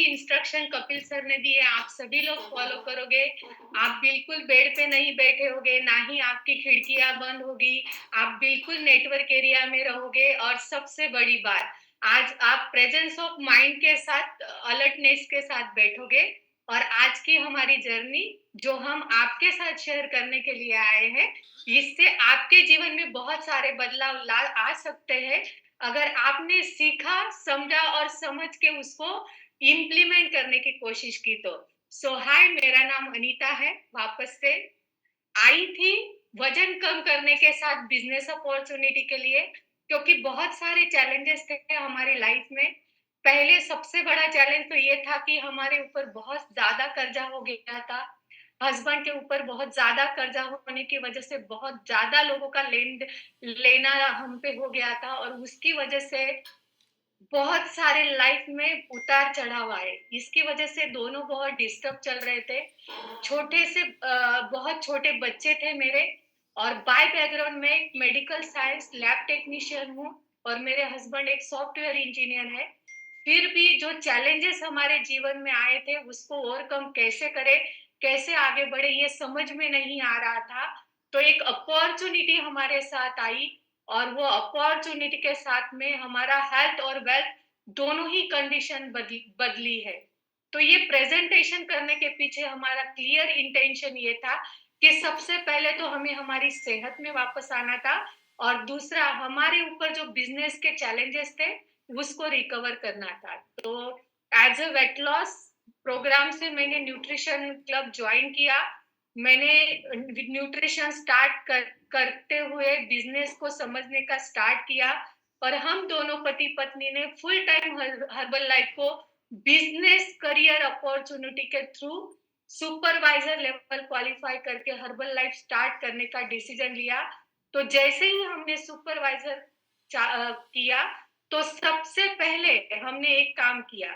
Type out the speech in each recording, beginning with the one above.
भी instruction Kapil sir ने दिए आप सभी लोग फॉलो करोगे, आप बिल्कुल बेड पे नहीं बैठे होगे, ना ही आपकी खिड़कियाँ बंद होगी, आप बिल्कुल नेटवर्क एरिया में रहोगे और सबसे बड़ी बात, आज आप प्रेजेंस ऑफ माइंड के साथ अलर्टनेस के साथ बैठोगे और आज की हमारी जर्नी जो हम आपके साथ शेयर करने के लिए आए हैं, इससे आपके जीवन में बहुत सारे बदलाव ला आ सकते हैं अगर आपने सीखा, समझा और समझ के उसको इम्प्लीमेंट करने की कोशिश की तो। सो हाय, मेरा नाम अनीता है। वापस से आई थी वजन कम करने के साथ बिजनेस अपॉर्चुनिटी के लिए, क्योंकि बहुत सारे चैलेंजेस थे हमारी लाइफ में। पहले सबसे बड़ा चैलेंज तो ये था कि हमारे ऊपर बहुत ज्यादा कर्जा हो गया था। हस्बैंड के ऊपर बहुत ज्यादा कर्जा होने की वजह से बहुत ज्यादा लोगों का लेना हम पे हो गया था और उसकी वजह से बहुत सारे लाइफ में उतार चढ़ाव आए। इसकी वजह से दोनों बहुत डिस्टर्ब चल रहे थे। छोटे से बहुत छोटे बच्चे थे मेरे और बाय बैकग्राउंड में एक मेडिकल साइंस लैब टेक्नीशियन हूँ और मेरे हस्बैंड एक सॉफ्टवेयर इंजीनियर है। फिर भी जो चैलेंजेस हमारे जीवन में आए थे उसको ओवरकम कैसे करें, कैसे आगे बढ़े ये समझ में नहीं आ रहा था। तो एक अपॉर्चुनिटी हमारे साथ आई और वो अपॉर्चुनिटी के साथ में हमारा हेल्थ और वेल्थ दोनों ही कंडीशन बदली है। तो ये प्रेजेंटेशन करने के पीछे हमारा क्लियर इंटेंशन ये था कि सबसे पहले तो हमें हमारी सेहत में वापस आना था और दूसरा हमारे ऊपर जो बिजनेस के चैलेंजेस थे उसको रिकवर करना था। तो as a weight loss program से मैंने न्यूट्रिशन क्लब ज्वाइन किया। मैंने न्यूट्रिशन करते हुए बिजनेस को समझने का स्टार्ट किया और हम दोनों पति पत्नी ने फुल टाइम हर्बल लाइफ को बिजनेस करियर अपॉर्चुनिटी के थ्रू सुपरवाइजर लेवल क्वालिफाई करके हर्बल लाइफ स्टार्ट करने का डिसीजन लिया। तो जैसे ही हमने सुपरवाइजर किया तो सबसे पहले हमने एक काम किया,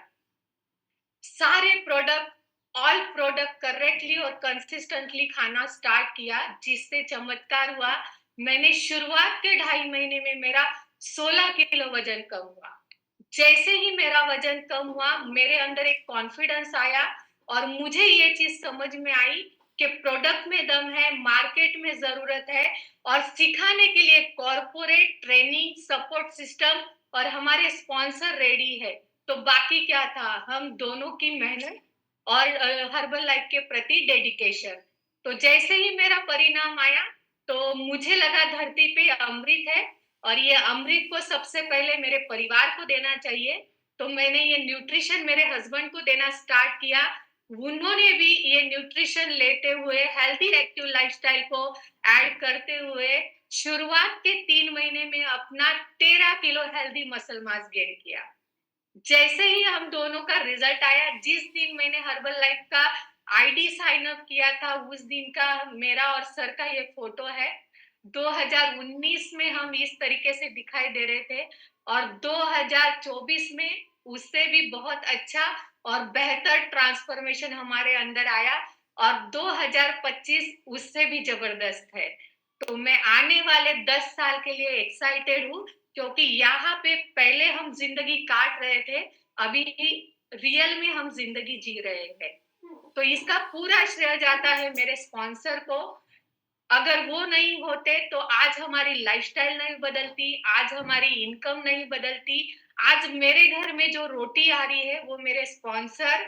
सारे प्रोडक्ट ऑल प्रोडक्ट करेक्टली और कंसिस्टेंटली खाना स्टार्ट किया, जिससे चमत्कार हुआ। मैंने शुरुआत के 2.5 महीने में मेरा 16 किलो वजन कम हुआ। जैसे ही मेरा वजन कम हुआ मेरे अंदर एक कॉन्फिडेंस आया और मुझे ये चीज समझ में आई कि प्रोडक्ट में दम है, मार्केट में जरूरत है और सिखाने के लिए कॉर्पोरेट ट्रेनिंग सपोर्ट सिस्टम और हमारे स्पॉन्सर रेडी है। तो बाकी क्या था, हम दोनों की मेहनत और हर्बल लाइफ के प्रति डेडिकेशन। तो जैसे ही मेरा परिणाम आया तो मुझे लगा धरती पे अमृत है और ये अमृत को सबसे पहले मेरे परिवार को देना चाहिए। तो मैंने ये न्यूट्रिशन मेरे हस्बैंड को देना स्टार्ट किया। उन्होंने भी ये न्यूट्रिशन लेते हुए हेल्थी एक्टिव लाइफस्टाइल को ऐड करते हुए शुरुआत के 3 महीने में अपना 13 kilo healthy muscle mass gain किया। जैसे ही हम दोनों का रिजल्ट आया, जिस दिन मैंने हर्बल लाइफ का आईडी साइन अप किया था उस दिन का मेरा और सर का ये फोटो है। 2019 में हम इस तरीके से दिखाई दे रहे थे और 2024 में उससे भी बहुत अच्छा और बेहतर ट्रांसफॉर्मेशन हमारे अंदर आया और 2025 उससे भी जबरदस्त है। तो मैं आने वाले 10 साल के लिए एक्साइटेड हूँ, क्योंकि यहाँ पे पहले हम जिंदगी काट रहे थे, अभी रियल में हम जिंदगी जी रहे हैं। तो इसका पूरा श्रेय जाता है मेरे स्पॉन्सर को। अगर वो नहीं होते तो आज हमारी लाइफस्टाइल नहीं बदलती, आज हमारी इनकम नहीं बदलती। आज मेरे घर में जो रोटी आ रही है वो मेरे स्पॉन्सर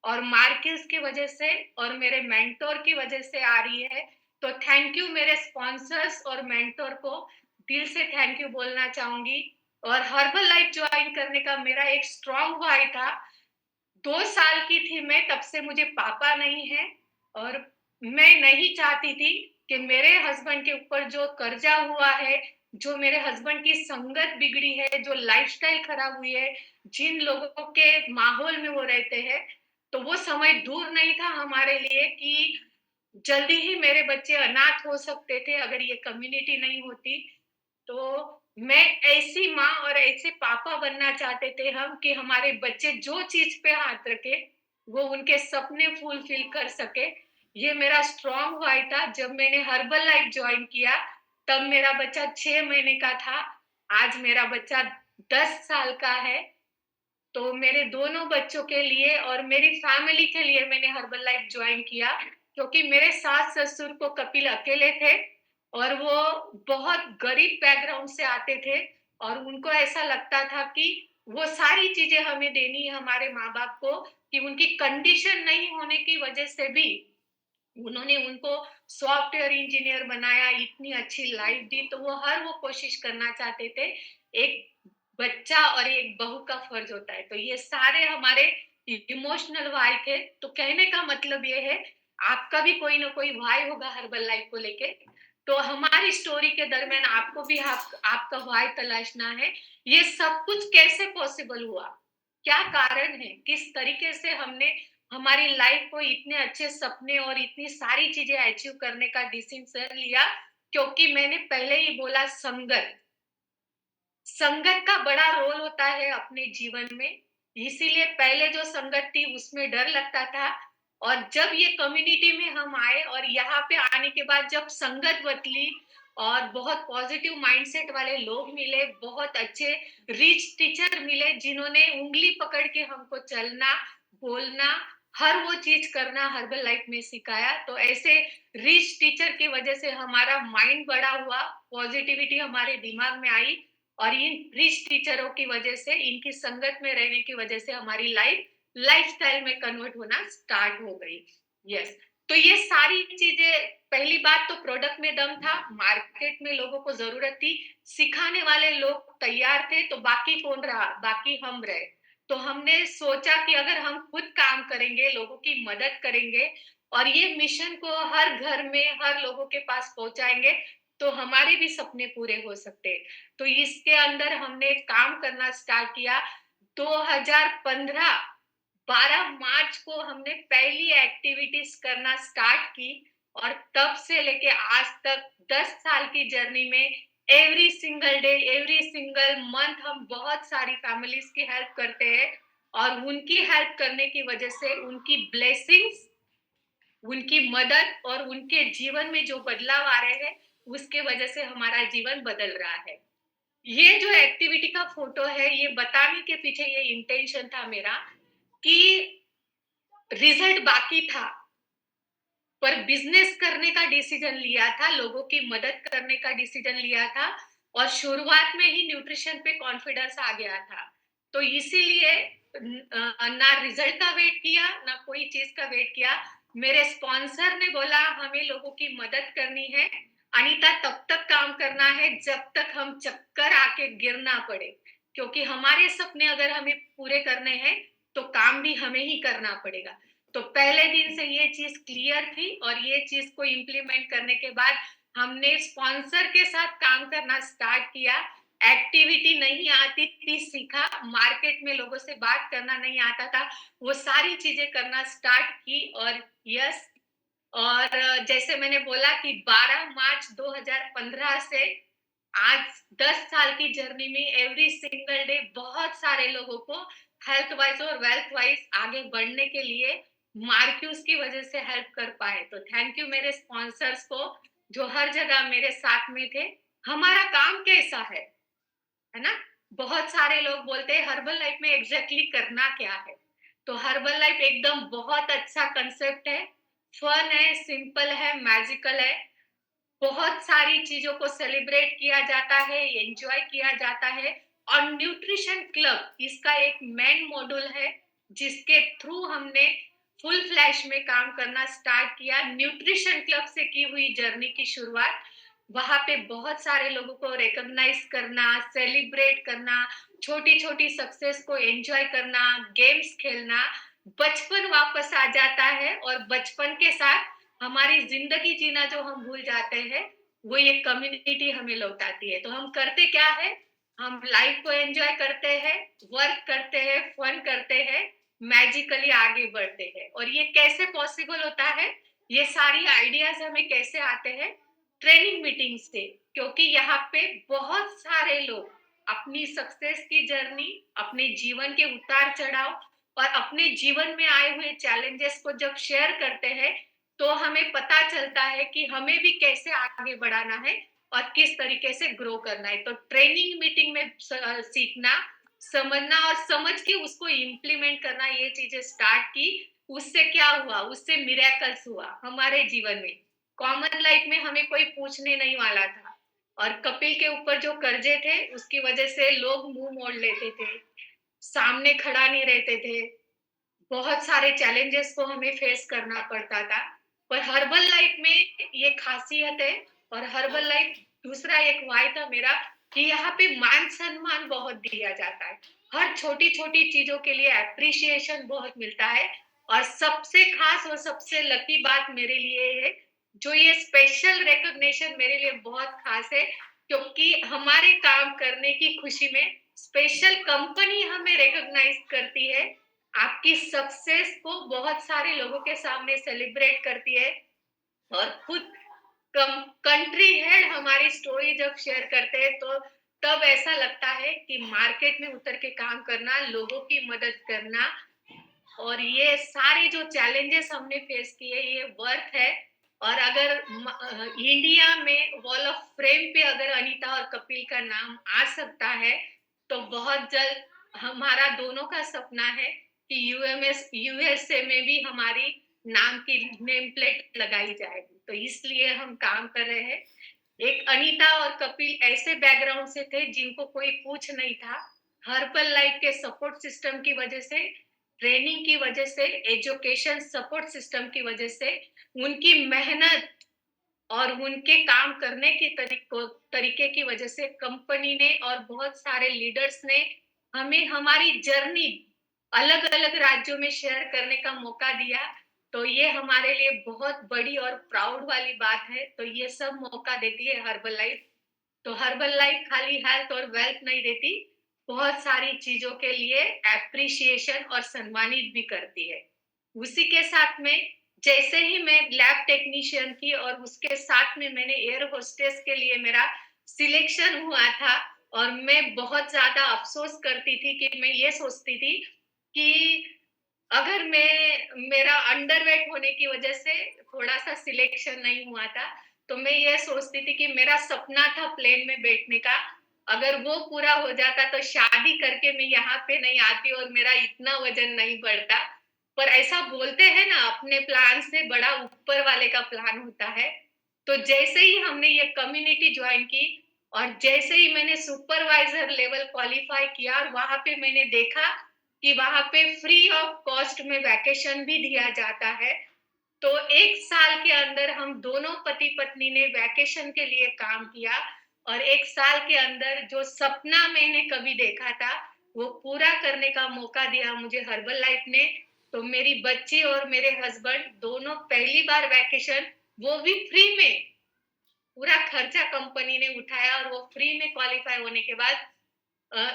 और मार्केट्स की वजह से और मेरे मेंटोर की वजह से आ रही है। तो थैंक यू मेरे स्पॉन्सर्स और मेंटोर को, दिल से थैंक यू बोलना चाहूंगी। और हर्बल लाइफ ज्वाइन करने का मेरा एक स्ट्रॉन्ग वाई था। 2 साल की थी मैं, तब से मुझे पापा नहीं है और मैं नहीं चाहती थी कि मेरे हस्बैंड के ऊपर जो कर्जा हुआ है, जो मेरे हस्बैंड की संगत बिगड़ी है, जो लाइफस्टाइल खराब हुई है, जिन लोगों के माहौल में वो रहते हैं, तो वो समय दूर नहीं था हमारे लिए कि जल्दी ही मेरे बच्चे अनाथ हो सकते थे अगर ये कम्युनिटी नहीं होती। तो मैं ऐसी माँ और ऐसे पापा बनना चाहते थे हम कि हमारे बच्चे जो चीज पे हाथ रखे वो उनके सपने फुलफिल कर सके। ये मेरा स्ट्रॉन्ग वाई था। जब मैंने हर्बल लाइफ ज्वाइन किया तब मेरा बच्चा 6 महीने का था, आज मेरा बच्चा 10 साल का है। तो मेरे दोनों बच्चों के लिए और मेरी फैमिली के लिए मैंने हर्बल लाइफ ज्वाइन किया, क्योंकि मेरे सास-ससुर को कपिल अकेले थे और वो बहुत गरीब बैकग्राउंड से आते थे और उनको ऐसा लगता था कि वो सारी चीज़ें हमें देनी है हमारे माँ-बाप को, कि उनकी कंडीशन नहीं होने की वजह से भी उन्होंने उनको सॉफ्टवेयर इंजीनियर बनाया, इतनी अच्छी लाइफ दी, तो वो कोशिश करना चाहते थे। एक बच्चा और एक बहू का फर्ज होता है, तो ये सारे हमारे इमोशनल वाई थे। तो कहने का मतलब ये है, आपका भी कोई ना कोई वाई होगा हर्बल लाइफ को लेके। तो हमारी स्टोरी के दरमियान आपको भी आपका वाई तलाशना है। ये सब कुछ कैसे पॉसिबल हुआ? क्या कारण है? किस तरीके से हमने हमारी लाइफ को इतने अच्छे सपने और इतनी सारी चीजें अचीव करने का डिसीजन लिया, क्योंकि मैंने पहले ही बोला, संगत संगत का बड़ा रोल होता है अपने जीवन में। इसीलिए पहले जो संगत थी उसमें डर लगता था, और जब ये कम्युनिटी में हम आए और यहाँ पे आने के बाद जब संगत बदली और बहुत पॉजिटिव माइंडसेट वाले लोग मिले, बहुत अच्छे रिच टीचर मिले जिन्होंने उंगली पकड़ के हमको चलना, बोलना, हर वो चीज करना हर्बल लाइफ में सिखाया। तो ऐसे रिच टीचर की वजह से हमारा माइंड बड़ा हुआ, पॉजिटिविटी हमारे दिमाग में आई, और इन रिच टीचरों की वजह से, इनकी संगत में रहने की वजह से हमारी लाइफस्टाइल में कन्वर्ट होना स्टार्ट हो गई। यस। तो ये सारी चीजें, पहली बात तो प्रोडक्ट में दम था, मार्केट में लोगों को जरूरत थी, सिखाने वाले लोग तैयार थे, तो बाकी कौन रहा? बाकी हम रहे। तो हमने सोचा कि अगर हम खुद काम करेंगे, लोगों की मदद करेंगे और ये मिशन को हर घर में, हर लोगों के पास पहुंचाएंगे, तो हमारे भी सपने पूरे हो सकते हैं। तो इसके अंदर हमने काम करना स्टार्ट किया। 2015 12 मार्च को हमने पहली एक्टिविटीज करना स्टार्ट की, और तब से लेके आज तक 10 साल की जर्नी में every single day, every single month हम बहुत सारी फैमिलीज की हेल्प करते हैं, और उनकी हेल्प करने की वजह से उनकी ब्लेसिंग्स, उनकी मदद और उनके जीवन में जो बदलाव आ रहे हैं, उसके वजह से हमारा जीवन बदल रहा है। ये जो एक्टिविटी का फोटो है, ये बताने के पीछे ये इंटेंशन था मेरा कि रिजल्ट बाकी था, पर बिजनेस करने का डिसीजन लिया था, लोगों की मदद करने का डिसीजन लिया था, और शुरुआत में ही न्यूट्रिशन पे कॉन्फिडेंस आ गया था। तो इसीलिए ना रिजल्ट का वेट किया, ना कोई चीज का वेट किया। मेरे स्पॉन्सर ने बोला हमें लोगों की मदद करनी है, अनीता तब तक काम करना है जब तक हम चक्कर आके गिरना पड़े, क्योंकि हमारे सपने अगर हमें पूरे करने हैं तो काम भी हमें ही करना पड़ेगा। तो पहले दिन से ये चीज क्लियर थी, और ये चीज को इम्प्लीमेंट करने के बाद हमने स्पॉन्सर के साथ काम करना स्टार्ट किया। एक्टिविटी नहीं आती थी, सीखा, मार्केट में लोगों से बात करना नहीं आता था, वो सारी चीजें करना स्टार्ट की। और यस, और जैसे मैंने बोला कि 12 मार्च 2015 से आज 10 साल की जर्नी में एवरी सिंगल डे बहुत सारे लोगों को हेल्थ वाइज और वेल्थ वाइज आगे बढ़ने के लिए मार्क्यूज की वजह से हेल्प कर पाए। तो थैंक यू मेरे स्पॉन्सर्स को, जो हर जगह मेरे साथ में थे। हमारा काम कैसा है ना? बहुत सारे लोग बोलते हैं हर्बल लाइफ में एग्जैक्टली करना क्या है? तो हर्बल लाइफ एकदम बहुत अच्छा कंसेप्ट है, फन है, सिंपल है, मैजिकल है। बहुत सारी चीजों को सेलिब्रेट किया जाता है, एंजॉय किया जाता है, और न्यूट्रिशन क्लब इसका एक मेन मॉड्यूल है, जिसके थ्रू हमने फुल फ्लैश में काम करना स्टार्ट किया। न्यूट्रिशन क्लब से की हुई जर्नी की शुरुआत, वहां पे बहुत सारे लोगों को रिकॉग्नाइज करना, सेलिब्रेट करना, छोटी छोटी सक्सेस को एंजॉय करना, गेम्स खेलना, बचपन वापस आ जाता है, और बचपन के साथ हमारी जिंदगी जीना जो हम भूल जाते हैं, वो ये कम्युनिटी हमें लौटाती है। तो हम करते क्या है? हम लाइफ को एंजॉय करते हैं, वर्क करते हैं, फन करते हैं, मैजिकली आगे बढ़ते हैं। और ये कैसे पॉसिबल होता है? ये सारी आइडियाज हमें कैसे आते हैं? ट्रेनिंग मीटिंग से, क्योंकि यहाँ पे बहुत सारे लोग अपनी सक्सेस की जर्नी, अपने जीवन के उतार चढ़ाव और अपने जीवन में आए हुए चैलेंजेस को जब शेयर करते हैं, तो हमें पता चलता है कि हमें भी कैसे आगे बढ़ाना है और किस तरीके से ग्रो करना है। तो ट्रेनिंग मीटिंग में सीखना समझना और समझ के उसको इम्प्लीमेंट करना, ये चीजें स्टार्ट की। उससे क्या हुआ, उससे मिरेकल्स हुआ हमारे जीवन में। कॉमन लाइफ में हमें कोई पूछने नहीं वाला था, और कपिल के ऊपर जो कर्जे थे उसकी वजह से लोग मुंह मोड़ लेते थे, सामने खड़ा नहीं रहते थे। बहुत सारे चैलेंजेस को हमें फेस करना पड़ता था। पर हर्बल लाइफ में ये खासियत है, और हर्बल लाइफ दूसरा एक वाय था मेरा, कि यहाँ पे मान सम्मान बहुत दिया जाता है। हर छोटी छोटी चीजों के लिए एप्रिसिएशन बहुत मिलता है। और सबसे खास और सबसे लकी बात मेरे लिए है, जो ये स्पेशल रिकॉग्निशन मेरे लिए बहुत खास है, क्योंकि हमारे काम करने की खुशी में स्पेशल कंपनी हमें रिकॉग्नाइज करती है, आपकी सक्सेस को बहुत सारे लोगों के सामने सेलिब्रेट करती है। और खुद कंट्री हेड हमारी स्टोरी जब शेयर करते हैं, तो तब ऐसा लगता है कि मार्केट में उतर के काम करना, लोगों की मदद करना, और ये सारे जो चैलेंजेस हमने फेस किए, ये वर्थ है। और अगर इंडिया में वॉल ऑफ फ्रेम पे अगर अनीता और कपिल का नाम आ सकता है, तो बहुत जल्द हमारा दोनों का सपना है कि यूएसए में भी हमारी नाम की नेम प्लेट लगाई जाएगी। तो इसलिए हम काम कर रहे हैं। एक अनीता और कपिल ऐसे बैकग्राउंड से थे जिनको कोई पूछ नहीं था। हर्बल लाइफ के सपोर्ट सिस्टम की वजह से, ट्रेनिंग की वजह से, एजुकेशन सपोर्ट सिस्टम की वजह से, उनकी मेहनत और उनके काम करने की तरीके की वजह से कंपनी ने और बहुत सारे लीडर्स ने हमें हमारी जर्नी अलग अलग राज्यों में शेयर करने का मौका दिया। तो ये हमारे लिए बहुत बड़ी और प्राउड वाली बात है। तो ये सब मौका देती है हर्बल लाइफ। तो हर्बल लाइफ खाली हेल्थ और वेल्थ नहीं देती, बहुत सारी चीजों के लिए एप्रिसिएशन और सम्मानित भी करती है। उसी के साथ में, जैसे ही मैं लैब टेक्नीशियन थी और उसके साथ में मैंने एयर होस्टेस के लिए मेरा सिलेक्शन हुआ था, और मैं बहुत ज्यादा अफसोस करती थी कि मैं ये सोचती थी कि अगर मैं मेरा अंडरवेट होने की वजह से थोड़ा-सा सिलेक्शन नहीं हुआ था, तो मैं ये सोचती थी कि मेरा सपना था प्लेन में बैठने का, अगर वो पूरा हो जाता तो शादी करके मैं यहाँ पे नहीं आती और मेरा इतना वज़न नहीं बढ़ता। पर ऐसा बोलते हैं ना, अपने प्लान से बड़ा ऊपर वाले का प्लान होता है। तो जैसे ही हमने ये कम्युनिटी जॉइन की, और जैसे ही मैंने सुपरवाइज़र लेवल क्वालीफाई किया, और वहाँ पे मैंने देखा कि वहाँ पे फ्री ऑफ कॉस्ट में वैकेशन भी दिया जाता है। तो 1 साल के अंदर हम दोनों पति-पत्नी ने वैकेशन के लिए काम किया, और 1 साल के अंदर जो सपना मैंने कभी देखा था, वो पूरा करने का मौका दिया मुझे हर्बल लाइफ ने। तो मेरी बच्ची और मेरे हस्बैंड दोनों पहली बार वैकेशन, वो भी फ्री में, पूरा खर्चा कंपनी ने उठाया, और वो फ्री में क्वालीफाई होने के बाद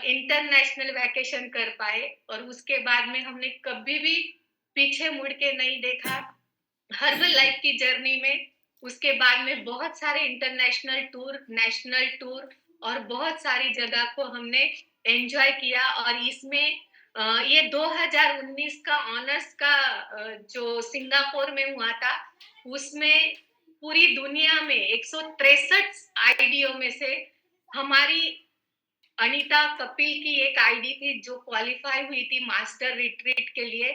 इंटरनेशनल वैकेशन कर पाए। और उसके बाद में हमने कभी भी पीछे मुड़ के नहीं देखा हर्बल लाइफ की जर्नी में। उसके बाद में बहुत सारे इंटरनेशनल टूर, नेशनल टूर, और बहुत सारी जगह को हमने एंजॉय किया। और इसमें ये 2019 का ऑनर्स का जो सिंगापुर में हुआ था, उसमें पूरी दुनिया में 163 आईडीओ में से हमारी अनीता कपिल की एक आईडी थी जो क्वालीफाई हुई थी मास्टर रिट्रीट के लिए।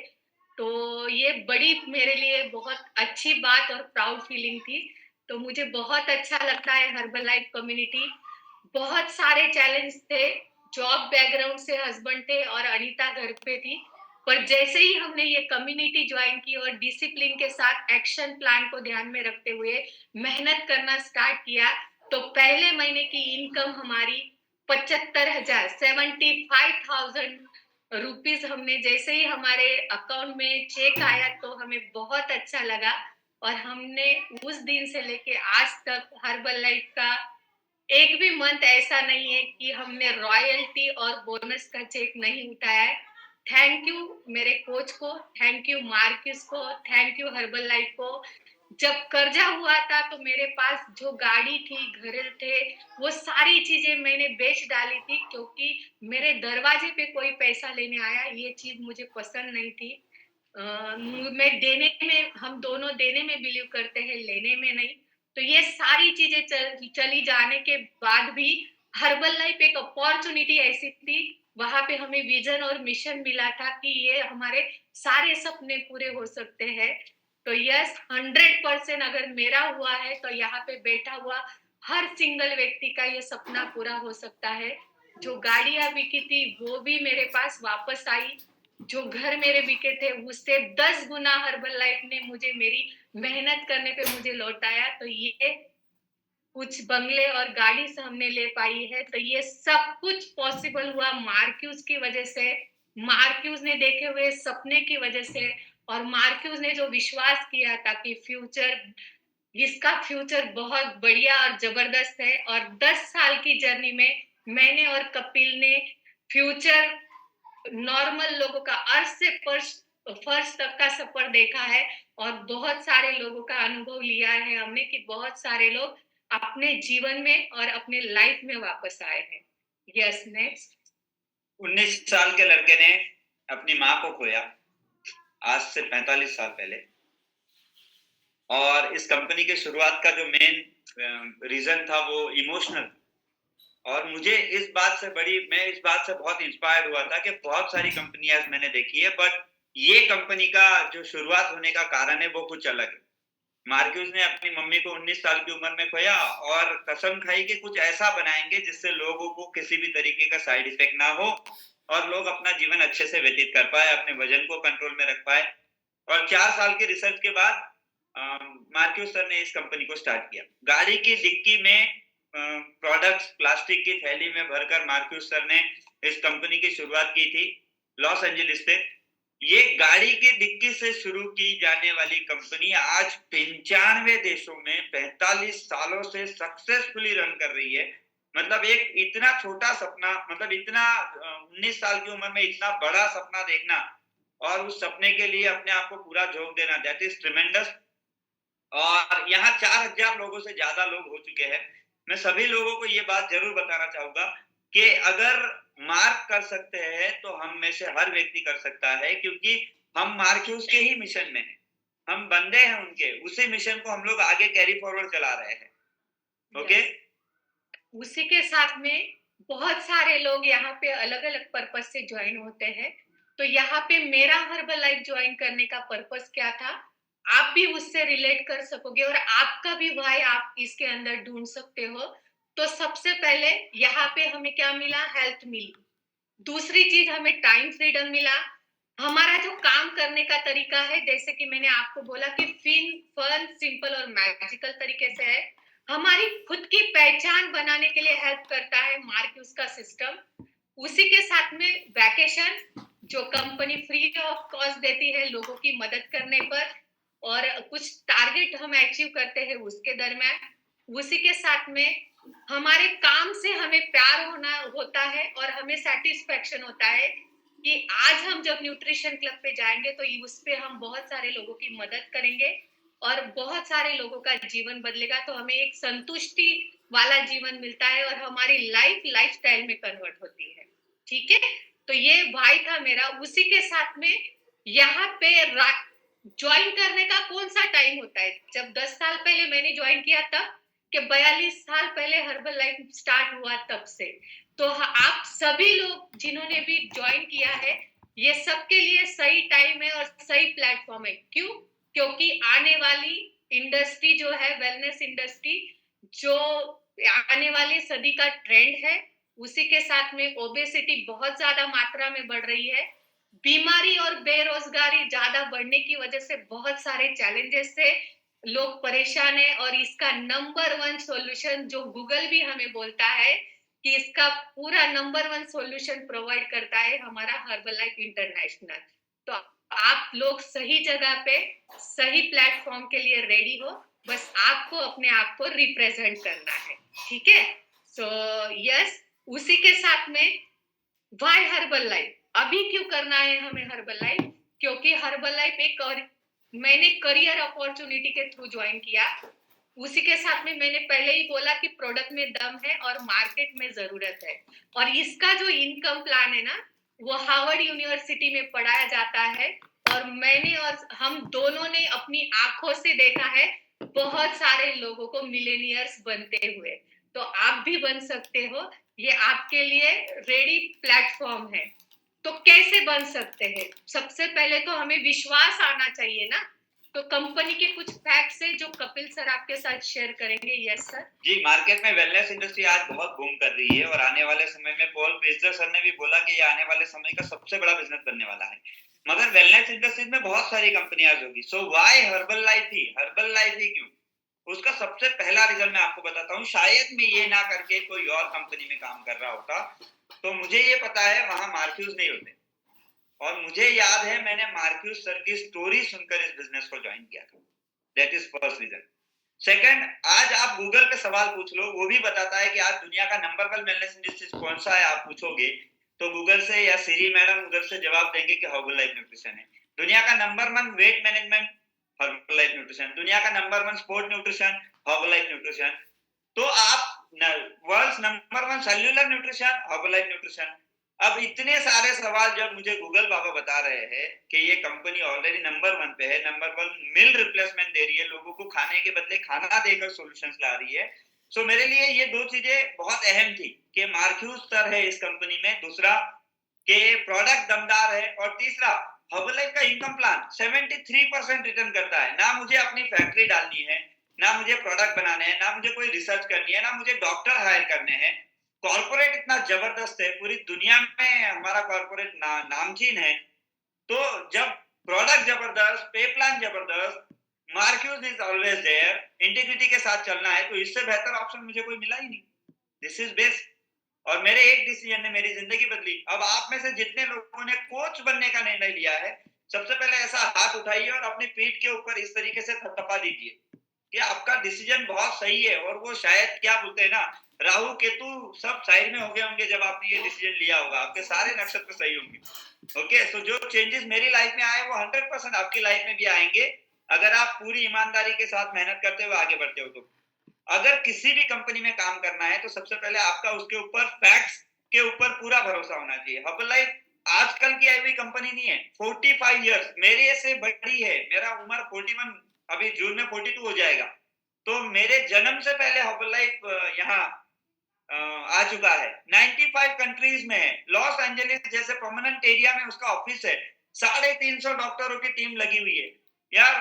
तो ये बड़ी मेरे लिए बहुत अच्छी बात और प्राउड फीलिंग थी। तो मुझे बहुत अच्छा लगता है हर्बल लाइफ कम्युनिटी। बहुत सारे चैलेंज थे, जॉब बैकग्राउंड से हस्बैंड थे और अनीता घर पे थी। पर जैसे ही हमने ये कम्युनिटी ज्वाइन की और डिसिप्लिन के साथ एक्शन प्लान को ध्यान में रखते हुए मेहनत करना स्टार्ट किया, तो पहले महीने की इनकम हमारी 75,000, 75,000 रुपीज, हमने जैसे ही हमारे अकाउंट में चेक आया तो हमें बहुत अच्छा लगा। और हमने उस दिन से लेके आज तक हर्बल लाइफ का एक भी मंथ ऐसा नहीं है कि हमने रॉयल्टी और बोनस का चेक नहीं उठाया है। थैंक यू मेरे कोच को, थैंक यू मार्किस को, थैंक यू हर्बल लाइफ को। जब कर्जा हुआ था तो मेरे पास जो गाड़ी थी, घर थे, वो सारी चीजें मैंने बेच डाली थी, क्योंकि मेरे दरवाजे पे कोई पैसा लेने आया, ये चीज मुझे पसंद नहीं थी। मैं देने में, हम दोनों देने में बिलीव करते हैं, लेने में नहीं। तो ये सारी चीजें चली जाने के बाद भी हर्बल लाइफ एक अपॉर्चुनिटी ऐसी थी वहां पे हमें विजन और मिशन मिला था कि ये हमारे सारे सपने पूरे हो सकते हैं। तो यस, 100% अगर मेरा हुआ है तो यहाँ पे बैठा हुआ हर सिंगल व्यक्ति का ये सपना पूरा हो सकता है। जो गाड़ियां बिकी थी वो भी मेरे पास वापस आई, जो घर मेरे बिके थे उससे 10 गुना हर्बल लाइफ ने मुझे मेरी मेहनत करने पे मुझे लौटाया। तो ये कुछ बंगले और गाड़ी से हमने ले पाई है, तो ये सब कुछ पॉसिबल हुआ मार्क्यूज की वजह से, मार्क्यूज ने देखे हुए सपने की वजह से, और मार्क्यूज ने जो विश्वास किया था कि इसका फ्यूचर बहुत बढ़िया और जबरदस्त है। और 10 साल की जर्नी में मैंने और कपिल ने फ्यूचर नॉर्मल लोगों का अर्थ से फर्श तक का सफर देखा है, और बहुत सारे लोगों का अनुभव लिया है हमने कि बहुत सारे लोग अपने जीवन में और अपने लाइफ में वापस आए हैं। Yes, next. 19 साल के लड़के ने अपनी माँ को खोया आज से 45 साल पहले, और इस कंपनी के शुरुआत का जो मेन रीजन था वो इमोशनल। और मुझे मैं इस बात से बहुत इंस्पायर्ड हुआ था कि बहुत सारी कंपनियां मैंने देखी है, बट ये कंपनी का जो शुरुआत होने का कारण है वो कुछ अलग है। मार्क्यूज ने अपनी मम्मी को 19 साल की उम्र में खोया और कसम खाई कि कुछ ऐसा बनाएंगे जिससे लोगों को किसी भी तरीके का साइड इफेक्ट ना हो और लोग अपना जीवन अच्छे से व्यतीत कर पाए, अपने वजन को कंट्रोल में रख पाए। और 4 साल के रिसर्च के बाद मार्क्यूज सर ने इस कंपनी को स्टार्ट किया। गाड़ी की डिक्की में प्रोडक्ट्स प्लास्टिक की थैली में भरकर मार्क्यूज सर ने इस कंपनी की शुरुआत की थी लॉस एंजलिस से। ये गाड़ी की डिक्की से शुरू की जाने वाली कंपनी आज 95 देशों में 45 सालों से सक्सेसफुली रन कर रही है। मतलब एक इतना छोटा सपना, मतलब इतना 19 साल की उम्र में इतना बड़ा सपना देखना और उस सपने के लिए अपने आप को पूरा झोंक देना, दैट इज ट्रिमेंडस। और यहाँ 4000 लोगों से ज्यादा लोग हो चुके हैं। मैं सभी लोगों को ये बात जरूर बताना चाहूंगा कि अगर मार्क कर सकते हैं तो हम में से हर व्यक्ति कर सकता है, क्योंकि हम मार्क्यूज के ही मिशन में हैं, हम बंदे हैं उनके, उसी मिशन को हम लोग आगे कैरी फॉरवर्ड चला रहे हैं। ओके। उसी के साथ में बहुत सारे लोग यहाँ पे अलग अलग पर्पस से ज्वाइन होते हैं। तो यहाँ पे मेरा हर्बल लाइफ ज्वाइन करने का पर्पस क्या था, आप भी उससे रिलेट कर सकोगे और आपका भी भाई आप इसके अंदर ढूंढ सकते हो। तो सबसे पहले यहाँ पे हमें क्या मिला, हेल्थ मिली। दूसरी चीज हमें टाइम फ्रीडम मिला। हमारा जो काम करने का तरीका है, जैसे कि मैंने आपको बोला कि फन सिंपल और मैजिकल तरीके से है। हमारी खुद की पहचान बनाने के लिए हेल्प करता है मार्क्यूज का सिस्टम। उसी के साथ में वैकेशन जो कंपनी फ्री ऑफ कॉस्ट देती है लोगों की मदद करने पर, और कुछ टारगेट हम अचीव करते हैं उसके दरमियान। उसी के साथ में हमारे काम से हमें प्यार होता है और हमें सेटिस्फेक्शन होता है कि आज हम जब न्यूट्रिशन क्लब पे जाएंगे तो उस पे हम बहुत सारे लोगों की मदद करेंगे और बहुत सारे लोगों का जीवन बदलेगा। तो हमें एक संतुष्टि वाला जीवन मिलता है और हमारी लाइफस्टाइल में कन्वर्ट होती है। ठीक है, तो ये भाई था मेरा। उसी के साथ में यहाँ पे ज्वाइन करने का कौन सा टाइम होता है, जब 10 साल पहले मैंने ज्वाइन किया तब कि 42 साल पहले हर्बल लाइफ स्टार्ट हुआ तब से। तो आप सभी लोग जिन्होंने भी ज्वाइन किया है, ये सबके लिए सही टाइम है और सही प्लेटफॉर्म है। क्यों? क्योंकि आने वाली इंडस्ट्री जो है वेलनेस इंडस्ट्री, जो आने वाली सदी का ट्रेंड है, उसी के साथ में ओबेसिटी बहुत ज्यादा मात्रा में बढ़ रही है। बीमारी और बेरोजगारी ज्यादा बढ़ने की वजह से बहुत सारे चैलेंजेस से लोग परेशान है, और इसका नंबर 1 सॉल्यूशन जो गूगल भी हमें बोलता है कि इसका पूरा नंबर 1 सॉल्यूशन प्रोवाइड करता है हमारा हर्बल लाइफ इंटरनेशनल। तो आप लोग सही जगह पे सही प्लेटफॉर्म के लिए रेडी हो, बस आपको अपने आप को रिप्रेजेंट करना है। ठीक है, सो यस, उसी के साथ में वाई हर्बल लाइफ, अभी क्यों करना है हमें हर्बल लाइफ? क्योंकि हर्बल लाइफ एक मैंने करियर अपॉर्चुनिटी के थ्रू ज्वाइन किया। उसी के साथ में मैंने पहले ही बोला कि प्रोडक्ट में दम है और मार्केट में जरूरत है, और इसका जो इनकम प्लान है ना, वो हार्वर्ड यूनिवर्सिटी में पढ़ाया जाता है, और मैंने और हम दोनों ने अपनी आंखों से देखा है बहुत सारे लोगों को मिलेनियर्स बनते हुए। तो आप भी बन सकते हो ये आपके लिए रेडी प्लेटफॉर्म है। तो कैसे बन सकते हैं? सबसे पहले तो हमें विश्वास आना चाहिए ना। तो कंपनी के कुछ फैक्ट्स है जो कपिल सर आपके साथ शेयर करेंगे। Yes sir. जी, मार्केट में वेलनेस इंडस्ट्री आज बहुत बूम कर रही है और आने वाले समय में पॉल पिट्जर सर ने भी बोला कि ये आने वाले समय का सबसे बड़ा बिजनेस बनने वाला है। मगर वेलनेस इंडस्ट्री में बहुत सारी कंपनियां होगी। सो व्हाई हर्बल लाइफ ही? हर्बल लाइफ ही क्यों? उसका सबसे पहला रीजन मैं आपको बताता हूँ। शायद मैं ये ना करके कोई और कंपनी में काम कर रहा होता, तो मुझे ये पता है वहां मार्क्यूज नहीं होते। और मुझे याद है मैंने मार्क्यूज सर की स्टोरी सुनकर इस बिजनेस को ज्वाइन किया था। That is first reason. Second, आज आप गूगल पे सवाल पूछ लो, वो भी बताता है कि आज दुनिया का नंबर 1 वेलनेस इंडस्ट्रीज कौन सा है। आप पूछोगे तो गूगल से या सिरी मैडम उधर से जवाब देंगे कि हर्बल लाइफ न्यूट्रिशन है। दुनिया का number 1 weight management, herbal life nutrition. दुनिया का number 1 sport nutrition, herbal life nutrition. तो आप world number 1 cellular nutrition, herbal life nutrition. अब इतने सारे सवाल जब मुझे गूगल बाबा बता रहे हैं कि ये कंपनी ऑलरेडी नंबर 1 पे है, नंबर 1 मील रिप्लेसमेंट दे रही है, लोगों को खाने के बदले खाना देकर सॉल्यूशंस ला रही है। सो मेरे लिए ये दो चीजें बहुत अहम थी कि मार्क्यूज सर है इस कंपनी में, दूसरा कि प्रोडक्ट दमदार है, और तीसरा हर्बलाइफ का इनकम प्लान 73% रिटर्न करता है। ना मुझे अपनी फैक्ट्री डालनी है, ना मुझे प्रोडक्ट बनाने हैं, ना मुझे कोई रिसर्च करनी है, ना मुझे डॉक्टर हायर करने हैं। कॉर्पोरेट इतना जबरदस्त है, पूरी दुनिया में हमारा कॉर्पोरेट नामचीन है। तो जब प्रोडक्ट जबरदस्त, पे प्लान जबरदस्त, Mark Hughes is always there, integrity के साथ चलना है, तो इससे बेहतर ऑप्शन मुझे कोई मिला ही नहीं। This is best. और मेरे एक डिसीजन ने मेरी जिंदगी बदली। अब आप में से जितने लोगों ने कोच बनने का निर्णय लिया है, सबसे पहले ऐसा हाथ उठाइए और अपनी पीठ के ऊपर इस तरीके से थपथपा दीजिए कि आपका डिसीजन बहुत सही है। और वो शायद क्या बोलते हैं ना, राहु केतु सब साइड में हो गए होंगे जब आपने ये डिसीजन लिया होगा, आपके सारे नक्षत्र सही होंगे। ओके, सो जो चेंजेस मेरी लाइफ में आए वो 100% आपकी लाइफ में भी आएंगे, अगर आप पूरी ईमानदारी के साथ मेहनत करते हुए आगे बढ़ते हो तो। अगर किसी भी कंपनी में काम करना है तो सबसे पहले आपका उसके ऊपर फैक्ट्स के ऊपर पूरा भरोसा होना चाहिए। हर्बल लाइफ आजकल की आई हुई कंपनी नहीं है। 45 इयर्स मेरे से बड़ी है, मेरा उम्र 41, अभी जून में 42 हो जाएगा। तो मेरे जन्म से पहले हर्बल लाइफ यहाँ आ चुका है। 95 कंट्रीज में है। लॉस एंजलिस जैसे प्रोमिनेंट एरिया में उसका ऑफिस है। 350 डॉक्टरों की टीम लगी हुई है। यार,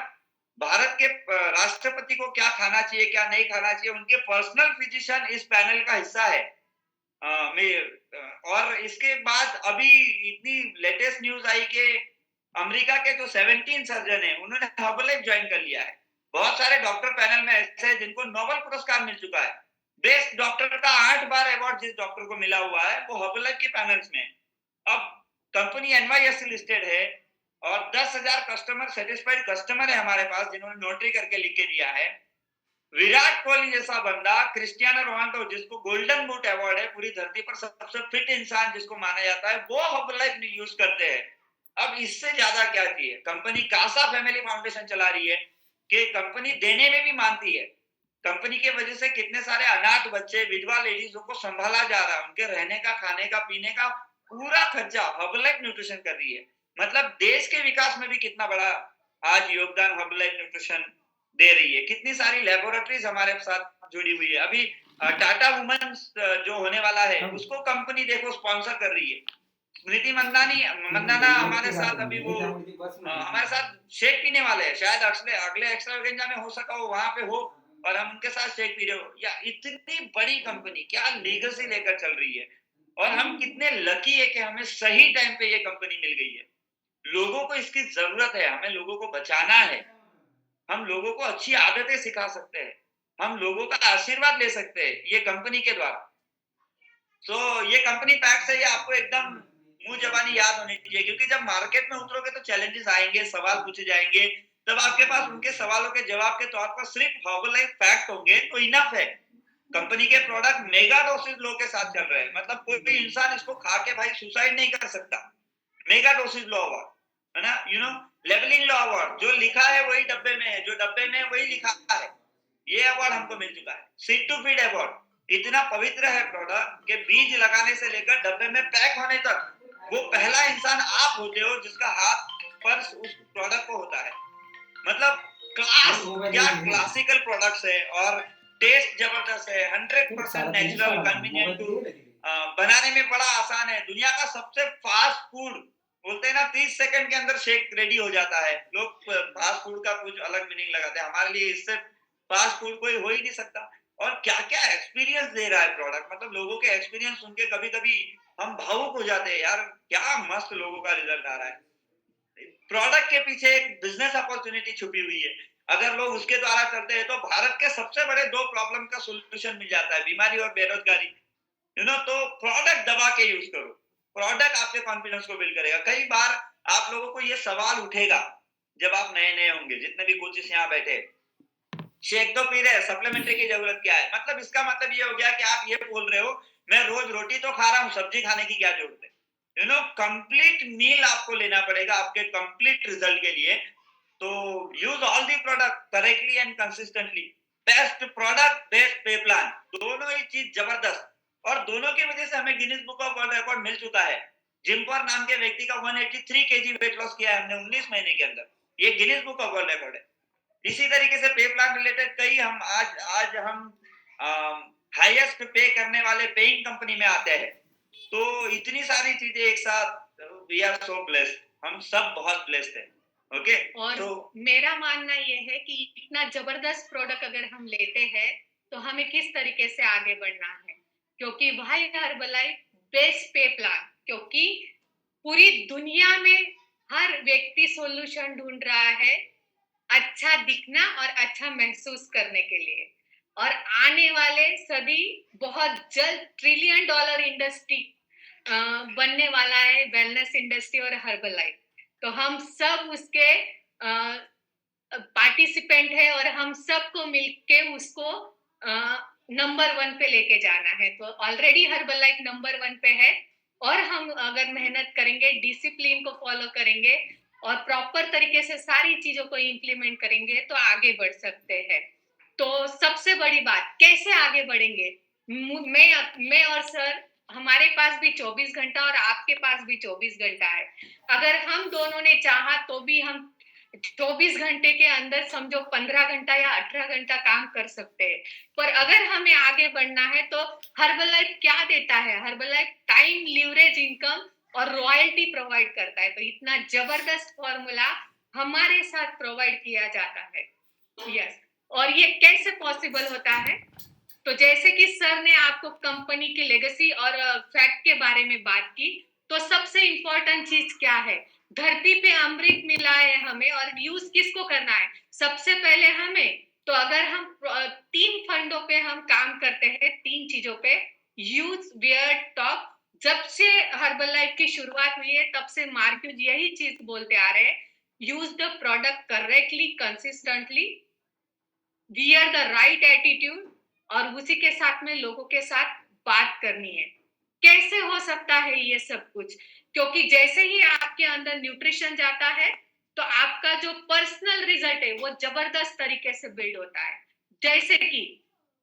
भारत के राष्ट्रपति को क्या खाना चाहिए, क्या नहीं खाना चाहिए, उनके पर्सनल फिजिशियन इस पैनल का हिस्सा है। और इसके बाद अभी इतनी लेटेस्ट न्यूज आई कि अमेरिका के जो 17 सर्जन है उन्होंने हर्बलाइफ ज्वाइन कर लिया है। बहुत सारे डॉक्टर पैनल में ऐसे हैं जिनको नोबेल पुरस्कार मिल चुका है। बेस्ट डॉक्टर का 8 बार अवार्ड जिस डॉक्टर को मिला हुआ है वो हर्बलाइफ के पैनल्स में। अब कंपनी एनवाईएससी लिस्टेड है और 10,000 कस्टमर सेटिस्फाइड कस्टमर है हमारे पास जिन्होंने नोटरी करके लिख के दिया है। विराट कोहली जैसा बंदा, क्रिस्टियानो रोनाल्डो जिसको गोल्डन बूट अवार्ड है, पूरी धरती पर सबसे फिट इंसान जिसको माना जाता है, वो हर्बलाइफ यूज करते हैं। अब इससे ज्यादा क्या चाहिए? कंपनी कासा फैमिली फाउंडेशन चला रही है कि कंपनी देने में भी मानती है। कंपनी के वजह से कितने सारे अनाथ बच्चे, विधवा लेडीजों को संभाला जा रहा है, उनके रहने का, खाने का, पीने का पूरा खर्चा हर्बलाइफ न्यूट्रिशन कर रही है। मतलब देश के विकास में भी कितना बड़ा आज योगदान हर्बलाइफ न्यूट्रिशन दे रही है। कितनी सारी लेबोरेटरीज हमारे साथ जुड़ी हुई है। अभी टाटा वुमेन्स जो होने वाला है उसको कंपनी देखो स्पॉन्सर कर रही है। स्मृति मंदाना हमारे साथ अभी वो हमारे साथ शेक पीने वाले हैं। शायद अगले एक्स्ट्रावेगेंजा में हो सका हो, वहां पे हो, और हम उनके साथ शेक पी रहे हो। या इतनी बड़ी कंपनी क्या लीगेसी लेकर चल रही है। और हम कितने लकी है कि हमें सही टाइम पे ये कंपनी मिल गई है। लोगों को इसकी जरूरत है, हमें लोगों को बचाना है, हम लोगों को अच्छी आदतें सिखा सकते हैं, हम लोगों का आशीर्वाद ले सकते हैं ये कंपनी के द्वारा। सो ये कंपनी पैक्स है, ये आपको एकदम मुंह जबानी याद होनी चाहिए, क्योंकि जब मार्केट में उतरोगे तो चैलेंजेस आएंगे, सवाल पूछे जाएंगे, तब आपके पास उनके सवालों के जवाब के तौर पर सिर्फ हर्बलाइफ फैक्ट होंगे तो इनफ है। कंपनी के प्रोडक्ट मेगा डोसेज लो के साथ चल रहे हैं, मतलब कोई भी इंसान इसको खा के भाई सुसाइड नहीं कर सकता। मेगा डोसेज लो अवार्ड है ना, लेवलिंग लो अवार्ड, जो लिखा है वही डब्बे में है, जो डब्बे में वही लिखा है, ये अवार्ड हमको मिल चुका है। सीड टू फीड अवार्ड, इतना पवित्र है प्रोडक्ट कि बीज लगाने से लेकर डब्बे में पैक होने तक वो पहला इंसान आप होते हो जिसका हाथ पर उस प्रोडक्ट को होता है। मतलब क्लास, क्या क्लासिकल प्रोडक्ट्स है, और टेस्ट जबरदस्त है, 100% नेचुरल, कन्वीनियंट टू बनाने में बड़ा आसान है। दुनिया का सबसे फास्ट फूड बोलते हैं ना, 30 सेकंड के अंदर शेक रेडी हो जाता है। लोग फास्ट फूड का कुछ अलग मीनिंग लगाते हैं, हमारे लिए इससे फास्ट फूड कोई हो ही नहीं सकता। और क्या क्या एक्सपीरियंस दे रहा है प्रोडक्ट, मतलब लोगों के एक्सपीरियंस सुन के कभी कभी हम भावुक हो जाते हैं, यार क्या मस्त लोगों का रिजल्ट आ रहा है। प्रोडक्ट के पीछे एक बिजनेस अपॉर्चुनिटी छुपी हुई है। अगर लोग उसके द्वारा चलते हैं तो भारत के सबसे बड़े दो प्रॉब्लम का सोल्यूशन मिल जाता है, बीमारी और बेरोजगारी। तो प्रोडक्ट दबा के यूज करो, प्रोडक्ट आपके कॉन्फिडेंस को बिल्ड करेगा। कई बार आप लोगों को ये सवाल उठेगा जब आप नए नए होंगे, जितने भी कोचेस यहाँ बैठे, शेक तो पी रहे हैं, सप्लीमेंट्री की जरूरत क्या है? मतलब इसका मतलब ये हो गया कि आप ये बोल रहे हो मैं रोज रोटी तो खा रहा हूँ, सब्जी खाने की क्या जरूरत है? कंप्लीट मील आपको लेना पड़ेगा आपके कंप्लीट रिजल्ट के लिए। तो use all the product correctly and consistently. Best product best पे प्लान, दोनों ही चीज जबरदस्त। और दोनों की वजह से हमें Guinness book of world record मिल चुका है। जिम्पर नाम के व्यक्ति का 183 केजी वेट लॉस किया है हमने 19 महीने के अंदर, ये Guinness book of world record है। इसी तरीके से पे प्लान रिलेटेड कई हम आज आज हम हाईएस्ट पे करने वाले पेइंग कंपनी में आते हैं। तो इतनी सारी चीजें एक साथ, वी आर सो ब्लेस्ड, हम सब बहुत ब्लेस्ड हैं। ओके और तो मेरा मानना ये है कि इतना जबरदस्त प्रोडक्ट अगर हम लेते हैं तो हमें किस तरीके से आगे बढ़ना है, क्योंकि भाई हर्बलाइफ बेस्ट पे प्लान, क्योंकि पूरी दुनिया में हर व्यक्ति सॉल्यूशन ढूंढ रहा है अच्छा दिखना और अच्छा महसूस करने के लिए। और आने वाले सदी बहुत जल्द ट्रिलियन डॉलर इंडस्ट्री बनने वाला है, वेलनेस इंडस्ट्री और हर्बल लाइफ। तो हम सब उसके पार्टिसिपेंट है और हम सबको मिलके उसको नंबर 1 पे लेके जाना है। तो ऑलरेडी हर्बल लाइफ नंबर 1 पे है, और हम अगर मेहनत करेंगे, डिसिप्लिन को फॉलो करेंगे और प्रॉपर तरीके से सारी चीजों को इम्प्लीमेंट करेंगे तो आगे बढ़ सकते हैं। तो सबसे बड़ी बात कैसे आगे बढ़ेंगे, मैं और सर, हमारे पास भी 24 घंटा और आपके पास भी 24 घंटा है। अगर हम दोनों ने चाहा तो भी हम 24 घंटे के अंदर समझो 15 घंटा या 18 घंटा काम कर सकते हैं। पर अगर हमें आगे बढ़ना है तो हर्बल लाइफ क्या देता है? Herbal life time, leverage income और रॉयल्टी प्रोवाइड करता है। तो इतना जबरदस्त फॉर्मूला हमारे साथ प्रोवाइड किया जाता है। यस। और ये कैसे पॉसिबल होता है? तो जैसे कि सर ने आपको कंपनी की लेगेसी और फैक्ट के बारे में बात की, तो सबसे इंपॉर्टेंट चीज क्या है? धरती पे अमृत मिला है हमें, और यूज किसको करना है? सबसे पहले हमें। तो अगर हम 3 फंडों पे हम काम करते हैं, 3 चीजों पे, यूज, वेयर, टॉक। जब से हर्बल लाइफ की शुरुआत हुई है तब से मार्क्यूज यही चीज बोलते आ रहे हैं, use the product correctly, consistently, wear the right attitude, और उसी के साथ में लोगों के साथ बात करनी है। कैसे हो सकता है ये सब कुछ? क्योंकि जैसे ही आपके अंदर न्यूट्रिशन जाता है तो आपका जो पर्सनल रिजल्ट है वो जबरदस्त तरीके से बिल्ड होता है। जैसे कि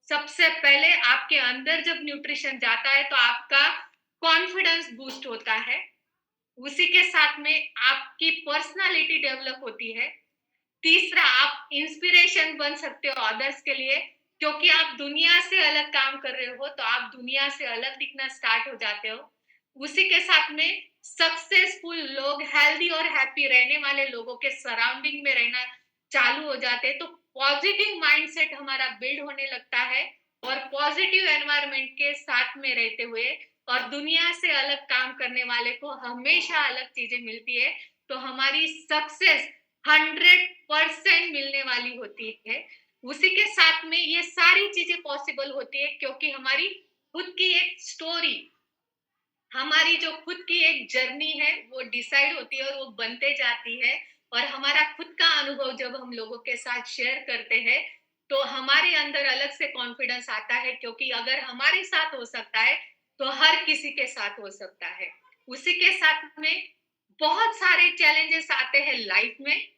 सबसे पहले आपके अंदर जब न्यूट्रिशन जाता है तो आपका कॉन्फिडेंस बूस्ट होता है, उसी के साथ में आपकी पर्सनालिटी डेवलप होती है। तीसरा, आप इंस्पिरेशन बन सकते हो अदर्स के लिए, क्योंकि आप दुनिया से अलग काम कर रहे हो तो आप दुनिया से अलग दिखना स्टार्ट हो जाते हो। उसी के साथ में सक्सेसफुल लोग, हेल्दी और हैप्पी रहने वाले लोगों के सराउंडिंग में रहना चालू हो जाते हैं, तो पॉजिटिव माइंडसेट हमारा बिल्ड होने लगता है। और पॉजिटिव एनवायरनमेंट के साथ में रहते हुए और दुनिया से अलग काम करने वाले को हमेशा अलग चीजें मिलती है, तो हमारी सक्सेस 100% मिलने वाली होती है। उसी के साथ में ये सारी चीजें पॉसिबल होती है क्योंकि हमारी खुद की एक स्टोरी, हमारी जो खुद की एक जर्नी है वो डिसाइड होती है और वो बनते जाती है। और हमारा खुद का अनुभव जब हम लोगों के साथ शेयर करते हैं तो हमारे अंदर अलग से कॉन्फिडेंस आता है, क्योंकि अगर हमारे साथ हो सकता है तो हर किसी के साथ हो सकता है। उसी के साथ में बहुत सारे चैलेंजेस आते हैं लाइफ में,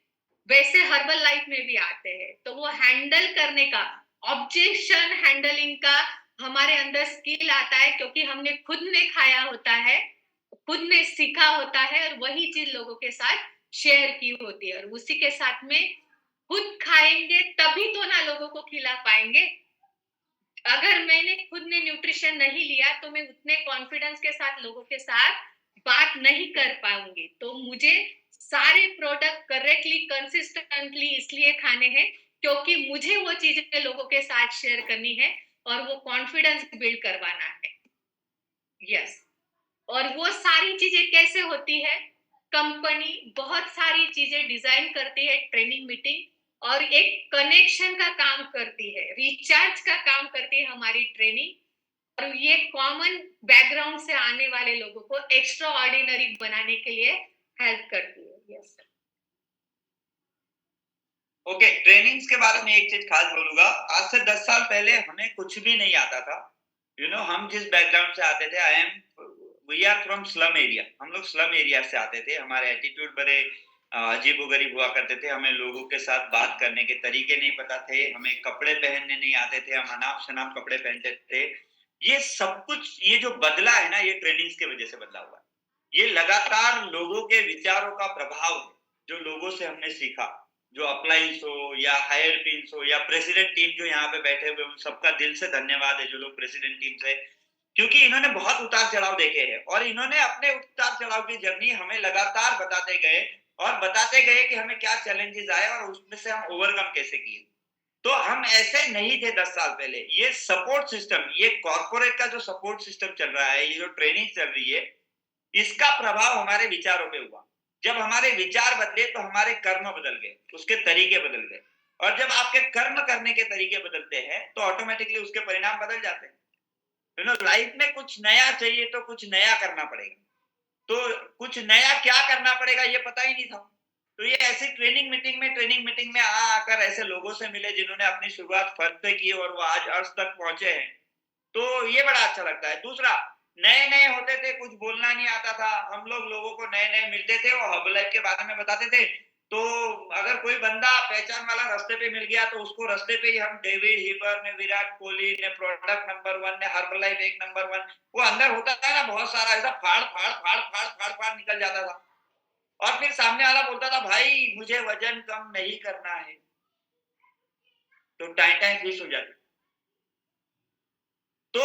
वैसे हर्बल लाइफ में भी आते हैं, तो वो हैंडल करने का, ऑब्जेक्शन हैंडलिंग का हमारे अंदर स्किल आता है, क्योंकि हमने खुद ने खाया होता है, खुद ने सीखा होता है और वही चीज लोगों के साथ शेयर की होती है। और उसी के साथ में खुद खाएंगे तभी तो ना लोगों को खिला पाएंगे। अगर मैंने खुद ने न्यूट्रिशन नहीं लिया तो मैं उतने कॉन्फिडेंस के साथ लोगों के साथ बात नहीं कर पाऊंगी। तो मुझे सारे प्रोडक्ट करेक्टली कंसिस्टेंटली इसलिए खाने हैं क्योंकि मुझे वो चीजें लोगों के साथ शेयर करनी है और वो कॉन्फिडेंस बिल्ड करवाना है। यस। और वो सारी चीजें कैसे होती है? कंपनी बहुत सारी चीजें डिजाइन करती है, ट्रेनिंग मीटिंग, और एक कनेक्शन का काम करती है, रिचार्ज का काम करती है हमारी ट्रेनिंग। और ये कॉमन बैकग्राउंड से आने वाले लोगों को एक्स्ट्रा ऑर्डिनरी बनाने के लिए हेल्प करती है। यस। ओके, ट्रेनिंग्स के बारे में एक चीज खास बोलूंगा। आज से 10 साल पहले हमें कुछ भी नहीं आता था। हम जिस बैकग्राउंड से आते थे, we are from slum area. हम लोग स्लम एरिया से आते थे। हमारे एटीट्यूड बड़े अजीबोगरीब हुआ करते थे। हमें लोगों के साथ बात करने के तरीके नहीं पता थे। हमें कपड़े पहनने नहीं आते थे। हम अनाप शनाप कपड़े पहनते थे। ये सब कुछ, ये जो बदला है ना, ये ट्रेनिंग्स की वजह से बदला हुआ है। ये लगातार लोगों के विचारों का प्रभाव है, जो लोगों से हमने सीखा। जो अप्लायंस हो या हायर टीम्स हो या प्रेसिडेंट टीम जो यहाँ पे बैठे हुए, उन सबका दिल से धन्यवाद है जो लोग प्रेसिडेंट टीम से, क्योंकि इन्होंने बहुत उतार चढ़ाव देखे हैं और इन्होंने अपने उतार चढ़ाव की जर्नी हमें लगातार बताते गए और बताते गए कि हमें क्या चैलेंजेस आए और उसमें से हम ओवरकम कैसे किए। तो हम ऐसे नहीं थे 10 साल पहले। ये सपोर्ट सिस्टम, ये कॉर्पोरेट का जो सपोर्ट सिस्टम चल रहा है, ये जो ट्रेनिंग चल रही है, इसका प्रभाव हमारे विचारों पे हुआ। जब हमारे विचार बदले तो हमारे कर्म बदल गए, उसके तरीके बदल गए। और जब आपके कर्म करने के तरीके बदलते हैं तो ऑटोमेटिकली उसके परिणाम बदल जाते हैं। लाइफ में कुछ नया चाहिए तो कुछ नया करना पड़ेगा। तो कुछ नया क्या करना पड़ेगा ये पता ही नहीं था। तो ये ऐसी ट्रेनिंग मीटिंग में आकर ऐसे लोगों से मिले जिन्होंने अपनी शुरुआत फर्स्ट से की और वो आज अर्श तक पहुंचे हैं। तो ये बड़ा अच्छा लगता है। दूसरा, नए नए होते थे, कुछ बोलना नहीं आता था। हम लोग लोगों को नए नए मिलते थे और हर्बलाइफ के बारे में बताते थे। तो अगर कोई बंदा पहचान वाला रास्ते पे मिल गया तो उसको रास्ते पे ही हम डेविड हीबर ने, विराट कोहली ने प्रोडक्ट नंबर 1 ने, हर्बलाइफ एक नंबर 1, वो अंदर होता था ना बहुत सारा, ऐसा फाड़ फाड़ फाड़ फाड़ फाड़ फाड़ निकल जाता था। और फिर सामने वाला बोलता था, भाई मुझे वजन कम नहीं करना है। तो टाइम टाइम खुश हो जाती। तो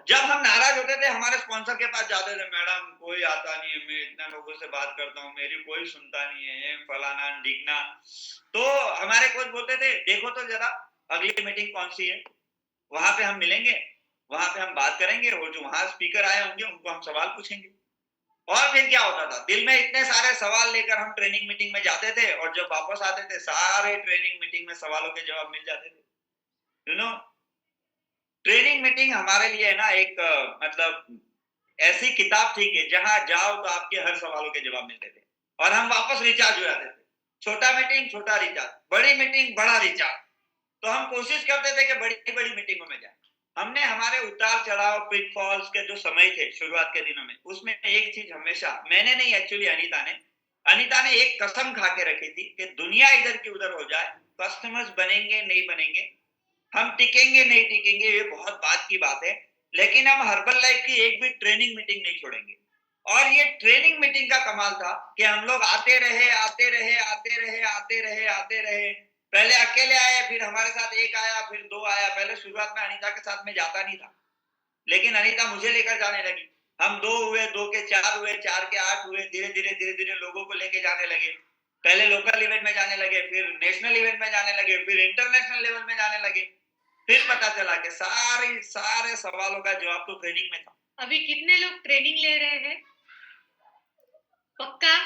जब हम नाराज होते थे हमारे स्पॉन्सर के पास जाते थे, मैडम कोई आता नहीं है, मैं इतना लोगों से बात करता हूँ, मेरी कोई सुनता नहीं है, फलाना ढीकना। तो हमारे कोच बोलते थे, देखो तो जरा अगली मीटिंग कौन सी है, वहां पे हम मिलेंगे, वहां पे हम बात करेंगे और जो वहां स्पीकर आए होंगे उनको हम सवाल पूछेंगे। और फिर क्या होता था, दिल में इतने सारे सवाल लेकर हम ट्रेनिंग मीटिंग में जाते थे और जब वापस आते थे सारे ट्रेनिंग मीटिंग में सवालों के जवाब मिल जाते थे। ट्रेनिंग मीटिंग हमारे लिए है ना एक मतलब ऐसी किताब थी कि जहां जाओ तो आपके हर सवालों के जवाब मिलते थे और हम वापस रिचार्ज हो जाते थे। छोटा मीटिंग छोटा रिचार्ज, बड़ी मीटिंग बड़ा रिचार्ज। तो हम कोशिश करते थे कि बड़ी बड़ी मीटिंगों में जाए। हमने हमारे उतार चढ़ाव पिटफॉल्स के जो समय थे शुरुआत के दिनों में, उसमें एक चीज हमेशा, मैंने नहीं एक्चुअली अनीता ने एक कसम खा के रखी थी कि दुनिया इधर की उधर हो जाए, कस्टमर्स बनेंगे नहीं बनेंगे, हम टिकेंगे नहीं टिकेंगे, ये बहुत बात की बात है, लेकिन हम हर्बल लाइफ की एक भी ट्रेनिंग मीटिंग नहीं छोड़ेंगे। और ये ट्रेनिंग मीटिंग का कमाल था कि हम लोग आते रहे आते रहे आते रहे आते रहे आते रहे। पहले अकेले आए, फिर हमारे साथ एक आया, फिर दो आया। पहले शुरुआत में अनीता के साथ में जाता नहीं था, लेकिन अनीता मुझे लेकर जाने लगी। हम दो हुए, दो के चार हुए, चार के आठ हुए, धीरे धीरे लोगों को लेके जाने लगे। पहले लोकल इवेंट में जाने लगे, फिर नेशनल इवेंट में जाने लगे, फिर इंटरनेशनल लेवल में जाने लगे। फिर पता चला कि सारे सवालों का जवाब तो ट्रेनिंग में था। अभी कितने लोग ट्रेनिंग ले रहे हैं? पक्का?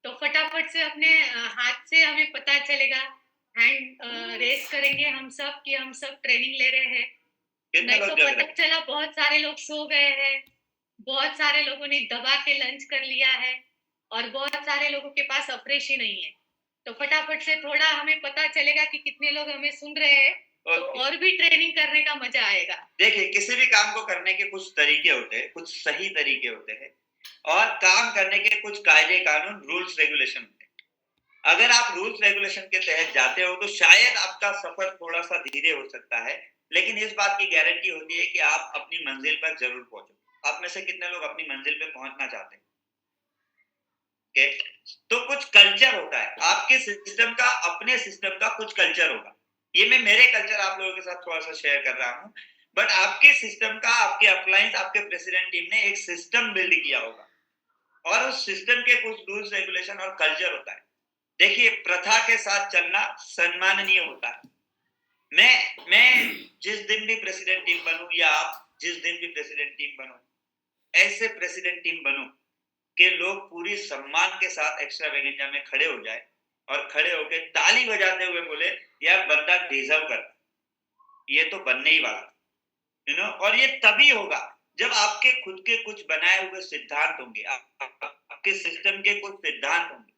तो फटाफट से अपने हाथ से हमें पता चलेगा, हैंड रेस करेंगे हम सब कि हम सब ट्रेनिंग ले रहे हैं। नहीं तो पता चला बहुत सारे लोग सो गए हैं, बहुत सारे लोगों ने दबा के लंच कर लिया है और बहुत सारे लोगों के पास अफ्रेश ही नहीं है। तो फटाफट से थोड़ा हमें पता चलेगा कि कितने लोग हमें सुन रहे हैं। तो और भी ट्रेनिंग करने का मजा आएगा। देखिए, किसी भी काम को करने के कुछ तरीके होते हैं, कुछ सही तरीके होते हैं और काम करने के कुछ कायदे कानून, रूल्स रेगुलेशन होते हैं। अगर आप रूल्स रेगुलेशन के तहत जाते हो तो शायद आपका सफर थोड़ा सा धीरे हो सकता है, लेकिन इस बात की गारंटी होती है कि आप अपनी मंजिल पर जरूर पहुंचो। आप में से कितने लोग अपनी मंजिल पे पहुंचना चाहते हैं? तो कुछ कल्चर होता है आपके सिस्टम का, अपने सिस्टम का कुछ कल्चर होगा। ये मैं मेरे कल्चर आप लोगों के साथ थोड़ा सा शेयर कर रहा हूँ। बट आपके सिस्टम का, आपके अप्लायंस, आपके प्रेसिडेंट टीम ने एक सिस्टम बिल्ड किया होगा और उस सिस्टम के कुछ रूल्स रेगुलेशन और कल्चर होता है। देखिए, प्रथा के साथ चलना सम्माननीय होता है। मैं जिस दिन भी प्रेसिडेंट टीम बनूं या आप जिस दिन भी प्रेसिडेंट टीम बनो, ऐसे प्रेसिडेंट टीम बनो कि लोग पूरी सम्मान के साथ एक्स्ट्रावेगेंजा में खड़े हो जाए और खड़े होकर ताली बजाते हुए बोले यार बंदा डिजर्व करता, ये तो बनने ही वाला, और ये तभी होगा जब आपके खुद के कुछ बनाए हुए सिद्धांत होंगे, आपके सिस्टम के कुछ सिद्धांत होंगे।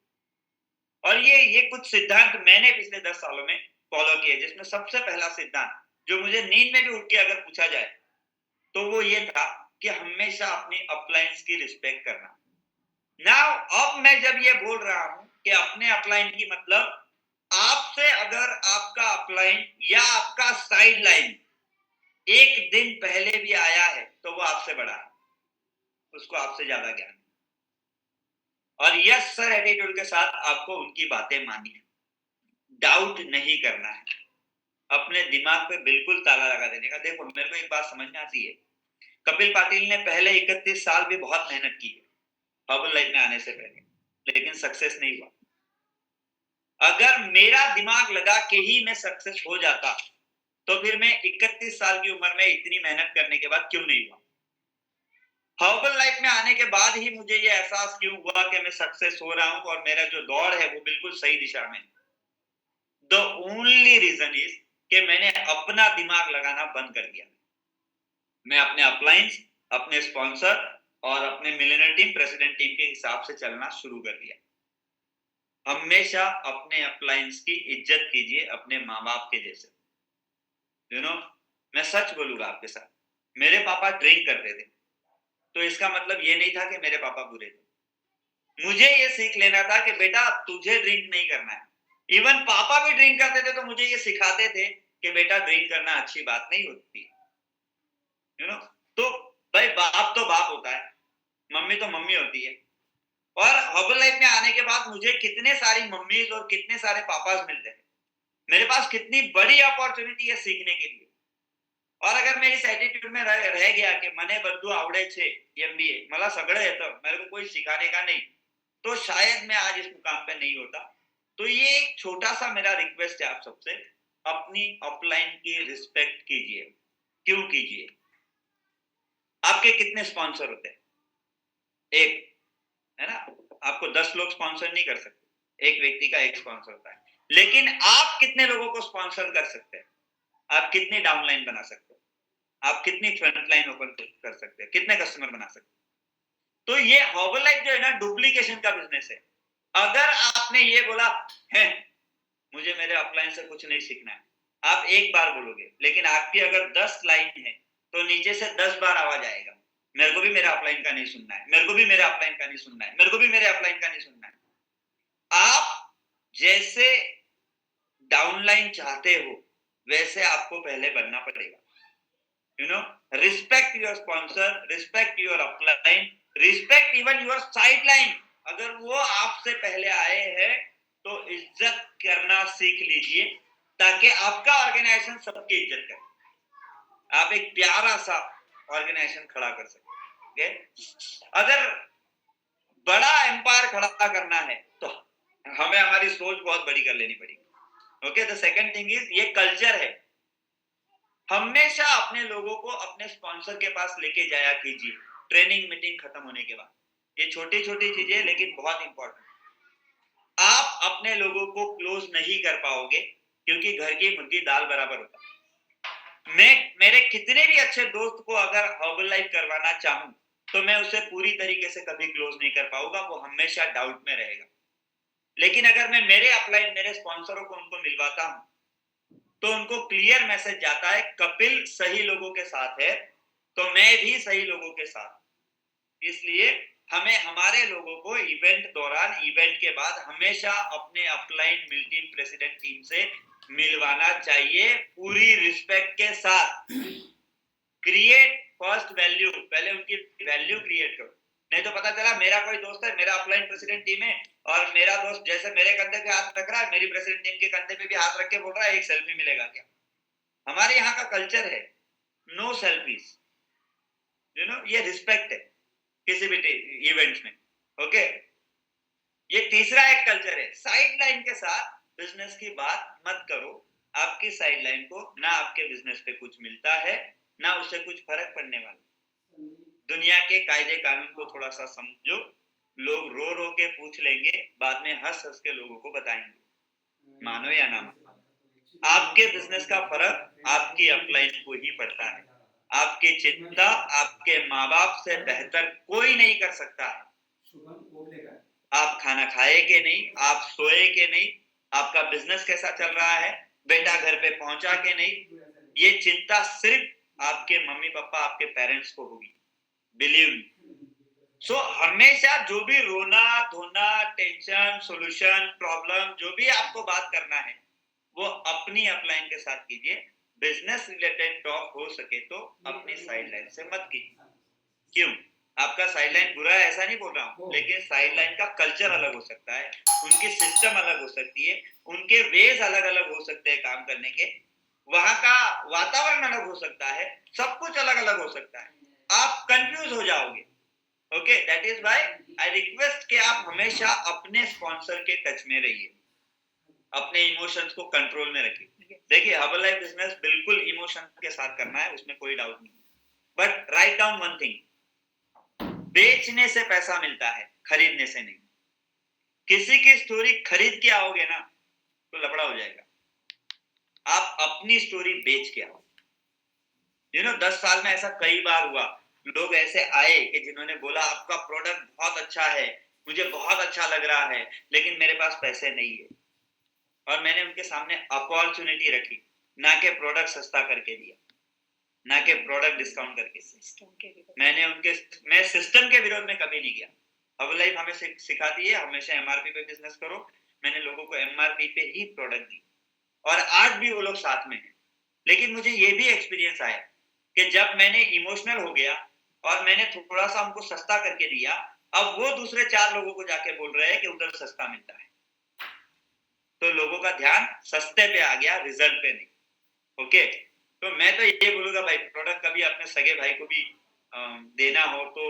और ये कुछ सिद्धांत मैंने पिछले 10 सालों में फॉलो किए, जिसमें सबसे पहला सिद्धांत जो मुझे नींद में भी उठ के अगर पूछा जाए तो वो ये था कि हमेशा अपनी अप्लायंस की रिस्पेक्ट करना। नाउ अब मैं जब ये बोल रहा हूं कि अपने अपलाइन की मतलब, आपसे अगर आपका अपलाइन या आपका साइड लाइन एक दिन पहले भी आया है तो वो आपसे बड़ा है, उसको आपसे ज्यादा ज्ञान, और यस सर एटीट्यूड के साथ आपको उनकी बातें माननी है, डाउट नहीं करना है, अपने दिमाग पे बिल्कुल ताला लगा देने का। देखो, मेरे को एक बात समझ में आती है, कपिल पाटिल ने पहले 31 साल भी बहुत मेहनत की है हर्बल लाइफ में आने से पहले, लेकिन सक्सेस नहीं हुआ। अगर मेरा दिमाग लगा के ही मैं सक्सेस हो जाता तो फिर मैं 31 साल की उम्र में इतनी मेहनत करने के बाद क्यों नहीं हुआ। हर्बल लाइफ में आने के बाद ही मुझे ये एहसास क्यों हुआ कि मैं सक्सेस हो रहा हूं और मेरा जो दौड़ है वो बिल्कुल सही दिशा में। द ओनली रीजन इज कि मैंने अपना दिमाग लगाना बंद कर दिया। मैं अपने अपलायंस, अपने स्पॉन्सर और अपने मिलियनेयर टीम, प्रेसिडेंट टीम के हिसाब से चलना शुरू कर दिया। हमेशा अपने अपलायंस की इज्जत कीजिए अपने माँ बाप के जैसे। मैं सच बोलूंगा आपके साथ, मेरे पापा ड्रिंक करते थे तो इसका मतलब ये नहीं था कि मेरे पापा बुरे थे। मुझे ये सीख लेना था कि बेटा तुझे ड्रिंक नहीं करना है। इवन पापा भी ड्रिंक करते थे तो मुझे ये सिखाते थे कि बेटा ड्रिंक करना अच्छी बात नहीं होती। तो भाई बाप तो बाप होता है, मम्मी तो मम्मी होती है। और हर्बल लाइफ में आने के बाद मुझे कितने सारी मम्मीज और कितने सारे पापास मिलते हैं। मेरे पास कितनी बड़ी अपॉर्चुनिटी है सीखने के लिए। और अगर मैं इस एटीट्यूड में रह गया कि मने बद्दू आवड़े छे एमबीए, मला सगळं येतं, मेरे को कोई सिखाने का नहीं, तो शायद मैं आज इस मुकाम पे नहीं होता। तो ये एक छोटा सा मेरा रिक्वेस्ट है आप सबसे, अपनी अपलाइन की रिस्पेक्ट कीजिए। क्यों कीजिए? आपके कितने स्पॉन्सर होते हैं? एक, है ना? आपको 10 लोग स्पॉन्सर नहीं कर सकते, एक व्यक्ति का एक स्पॉन्सर होता है। लेकिन आप कितने लोगों को स्पॉन्सर कर सकते हैं? आप कितनी डाउनलाइन बना सकते हो? आप कितनी फ्रंट लाइन ओपन कर सकते हैं? कितने कस्टमर बना सकते हैं? तो ये हर्बल लाइफ जो है ना, डुप्लीकेशन का बिजनेस है। अगर आपने ये बोला है मुझे मेरे अपलाइन से कुछ नहीं सीखना है, आप एक बार बोलोगे, लेकिन आपकी अगर 10 लाइन है तो नीचे से 10 बार आवाज आएगा, मेरे को भी मेरे अपलाइन का नहीं सुनना है, मेरे को भी मेरे अपलाइन का नहीं सुनना है, मेरे को भी मेरे अपलाइन का नहीं सुनना है। आप जैसे डाउनलाइन चाहते हो वैसे आपको पहले बनना पड़ेगा। Respect your sponsor, respect your upline, respect even your side line. अगर वो आपसे पहले आए हैं तो इज्जत करना सीख लीजिए, ताकि आपका ऑर्गेनाइजेशन सबकी इज्जत करे, आप एक प्यारा सा ऑर्गेनाइजेशन खड़ा कर सके। अगर बड़ा एम्पायर खड़ा करना है तो हमें हमारी सोच बहुत बड़ी कर लेनी पड़ेगी। Okay, the second thing is ये कल्चर है। हमेशा अपने लोगों को अपने स्पॉन्सर के पास लेके जाया कीजिए ट्रेनिंग मीटिंग खत्म होने के बाद। ये छोटी छोटी चीजें लेकिन बहुत इंपॉर्टेंट। आप अपने लोगों को क्लोज नहीं कर पाओगे क्योंकि घर की मुर्गी दाल बराबर होता है। मैं मेरे कितने भी अच्छे दोस्त को अगर हर्बल लाइफ करवाना चाहूं तो मैं उसे पूरी तरीके से कभी क्लोज नहीं कर पाऊंगा, वो हमेशा डाउट में रहेगा। लेकिन अगर मैं मेरे अपलाइन, मेरे स्पॉन्सरों को उनको मिलवाता हूं तो उनको क्लियर मैसेज जाता है कपिल सही लोगों के साथ है तो मैं भी सही लोगों के साथ। इसलिए हमें हमारे लोगों को इवेंट दौरान, इवेंट के बाद हमेशा अपने अपलाइन मिल टीम, प्रेसिडेंट टीम से मिलवाना चाहिए पूरी रिस्पेक्ट के साथ। क्रिएट फर्स्ट वैल्यू, पहले उनकी वैल्यू क्रिएट करो। नहीं तो पता चला मेरा कोई दोस्त है, मेरा अपलाइन प्रेसिडेंट टीम है और मेरा दोस्त जैसे मेरे कंधे पे हाथ रख रहा है, मेरी प्रेसिडेंट टीम के कंधे पे भी हाथ रख के बोल रहा है एक सेल्फी मिलेगा क्या। हमारे यहाँ का कल्चर है, नो सेल्फीज, ये रिस्पेक्ट है किसी भी इवेंट्स में। ओके, ये तीसरा एक कल्चर है। साइड लाइन के साथ बिजनेस की बात मत करो। आपकी साइड लाइन को ना आपके बिजनेस पे कुछ मिलता है, ना उससे कुछ फर्क पड़ने वाला। दुनिया के कायदे कानून को थोड़ा सा समझो। लोग रो रो के पूछ लेंगे, बाद में हंस हंस के लोगों को बताएंगे, मानो या ना मानो। आपके बिजनेस का फर्क आपकी अपलाइन को ही पड़ता है। आपकी चिंता आपके माँ बाप से बेहतर कोई नहीं कर सकता है। आप खाना खाए के नहीं, आप सोए के नहीं, आपका बिजनेस कैसा चल रहा है, बेटा घर पे पहुंचा के नहीं, ये चिंता सिर्फ आपके मम्मी पापा, आपके पेरेंट्स को होगी, बिलीव मी। सो हमेशा जो भी रोना धोना, टेंशन, सॉल्यूशन, प्रॉब्लम, जो भी आपको बात करना है वो अपनी अपलाइन के साथ कीजिए। बिजनेस रिलेटेड टॉक हो सके तो अपनी साइडलाइन से मत कीजिए। क्यों? आपका साइडलाइन बुरा है ऐसा नहीं बोल रहा हूँ, लेकिन साइडलाइन का कल्चर अलग हो सकता है, उनकी सिस्टम अलग हो सकती है, उनके वेज अलग अलग हो सकते हैं काम करने के, वहां का वातावरण अलग हो सकता है, सब कुछ अलग अलग हो सकता है। आप कंफ्यूज हो जाओगे। Okay, that is why I request कि आप हमेशा अपने स्पॉन्सर के टच में रहिए, अपने इमोशंस को कंट्रोल में रखिए। देखिए, हर्बल लाइफ बिजनेस बिल्कुल इमोशन के साथ करना है, उसमें कोई डाउट नहीं। But write down one thing, बेचने से पैसा मिलता है, खरीदने से नहीं। किसी की स्टोरी खरीद के आओगे ना तो लफड़ा हो जाएगा। आप अपनी स्टोरी बेच के आओ। 10 साल में ऐसा कई बार हुआ, लोग ऐसे आए कि जिन्होंने बोला आपका प्रोडक्ट बहुत अच्छा है, मुझे बहुत अच्छा लग रहा है, लेकिन मेरे पास पैसे नहीं है। और मैंने उनके सामने अपॉर्चुनिटी रखी, ना कि प्रोडक्ट सस्ता करके दिया, ना कि प्रोडक्ट डिस्काउंट करके। मैं सिस्टम के विरोध में कभी नहीं गया। हर्बल लाइफ हमें सिखाती है हमेशा एमआरपी पे बिजनेस करो। मैंने लोगों को एमआरपी पे ही प्रोडक्ट दी और आज भी वो लोग साथ में हैं। लेकिन मुझे ये भी एक्सपीरियंस आया कि जब मैंने इमोशनल हो गया और मैंने थोड़ा सा उनको सस्ता करके दिया, अब वो दूसरे 4 लोगों को जाके बोल रहे हैं कि उधर सस्ता मिलता है। तो लोगों का ध्यान सस्ते पे आ गया, रिजल्ट पे नहीं। ओके, तो मैं तो ये बोलूंगा भाई, प्रोडक्ट कभी अपने सगे भाई को भी देना हो तो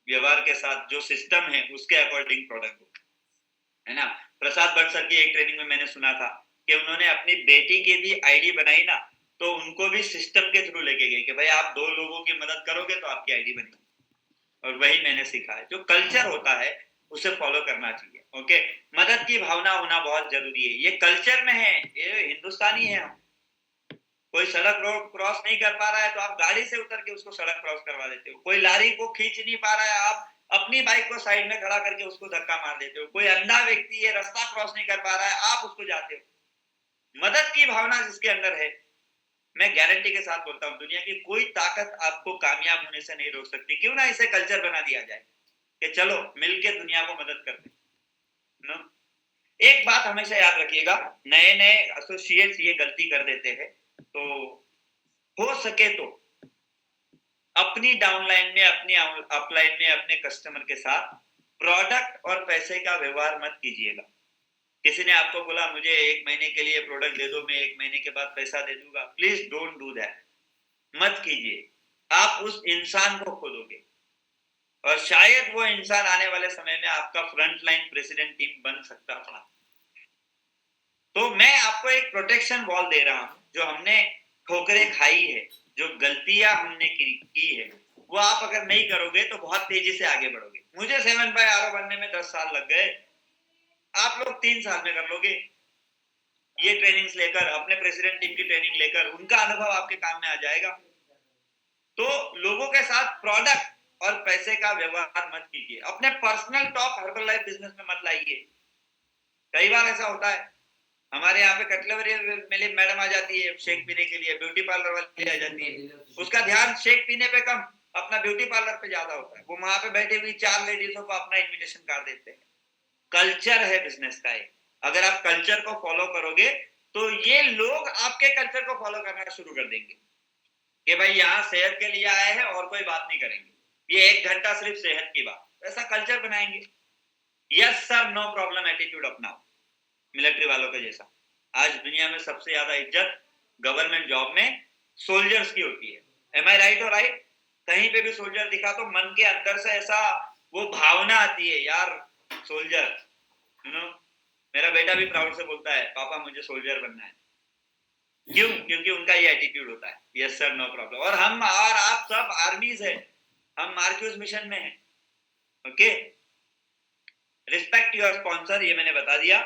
व्यवहार के साथ जो सिस्टम है उसके अकॉर्डिंग प्रोडक्ट हो, है ना। प्रसाद भट्ट सर की एक ट्रेनिंग में मैंने सुना था कि उन्होंने अपनी बेटी की भी आईडी बनाई ना, तो उनको भी सिस्टम के थ्रू लेके गए कि भाई आप 2 लोगों की मदद करोगे तो आपकी आईडी बनेगी। और वही मैंने सीखा है, जो कल्चर होता है उसे फॉलो करना चाहिए। ओके, मदद की भावना होना बहुत जरूरी है, ये कल्चर में है, ये हिंदुस्तानी है। हम कोई सड़क रोड क्रॉस नहीं कर पा रहा है तो आप गाड़ी से उतर के उसको सड़क क्रॉस करवा देते हो। कोई लारी को खींच नहीं पा रहा है, आप अपनी बाइक को साइड में खड़ा करके उसको धक्का मार देते हो। कोई अंधा व्यक्ति है, रास्ता क्रॉस नहीं कर पा रहा है, आप उसको जाते हो। मदद की भावना जिसके अंदर है, मैं गारंटी के साथ बोलता हूँ दुनिया की कोई ताकत आपको कामयाब होने से नहीं रोक सकती। क्यों ना इसे कल्चर बना दिया जाए कि चलो मिलके दुनिया को मदद करते हैं। एक बात हमेशा याद रखिएगा, नए नए एसोसिएट्स ये गलती कर देते हैं, तो हो सके तो अपनी डाउनलाइन में, अपनी अपलाइन में अपने कस्टमर के साथ प्रोडक्ट और पैसे का व्यवहार मत कीजिएगा। किसी ने आपको बोला मुझे 1 महीने के लिए प्रोडक्ट दे दो, मैं 1 महीने के बाद पैसा दे दूंगा, प्लीज डोंट डू दैट, मत कीजिए। आप उस इंसान को खो दोगे और शायद वो इंसान आने वाले समय में आपका फ्रंट लाइन प्रेसिडेंट टीम बन सकता था। तो मैं आपको एक प्रोटेक्शन वॉल दे रहा हूं, जो हमने ठोकरें खाई है, जो गलतियां हमने की है, वो आप अगर नहीं करोगे तो बहुत तेजी से आगे बढ़ोगे। मुझे 7 बाय आरओ बनने में 10 साल लग गए, आप लोग 3 साल में कर लोगे। ये ट्रेनिंग्स लेकर, अपने प्रेसिडेंट टीम की ट्रेनिंग लेकर, उनका अनुभव आपके काम में आ जाएगा। तो लोगों के साथ प्रोडक्ट और पैसे का व्यवहार मत कीजिए। अपने personal talk herbal life business में मत लाइए। कई बार ऐसा होता है, हमारे यहाँ पे कटलरी मेरी मैडम आ जाती है शेक पीने के लिए, ब्यूटी पार्लर वाली आ जाती है, उसका ध्यान शेक पीने पे कम, अपना ब्यूटी पार्लर पे ज्यादा होता है। वो वहां पे बैठी हुई 4 लेडीजों को अपना इन्विटेशन कार्ड देते हैं। कल्चर है बिजनेस का एक, अगर आप कल्चर को फॉलो करोगे तो ये लोग आपके कल्चर को फॉलो करना शुरू कर देंगे कि भाई यहाँ सेहत के लिए आए हैं और कोई बात नहीं करेंगे, ये 1 घंटा सिर्फ सेहत की बात, ऐसा कल्चर बनाएंगे। Yes sir, no problem attitude अपनाओ, मिलिट्री वालों के जैसा। आज दुनिया में सबसे ज्यादा इज्जत गवर्नमेंट जॉब में सोल्जर्स की होती है। एम आई राइट? और राइट, कहीं पे भी सोल्जर दिखा तो मन के अंदर से ऐसा वो भावना आती है, यार सोल्जर, यू नो। मेरा बेटा भी प्राउड से बोलता है, पापा मुझे सोल्जर बनना है। क्यों? क्योंकि उनका ये एटीट्यूड होता है, यस सर नो प्रॉब्लम। और हम और आप सब आर्मीज है, हम मार्क्यूज मिशन में हैं। ओके, रिस्पेक्ट योर स्पॉन्सर, ये मैंने बता दिया।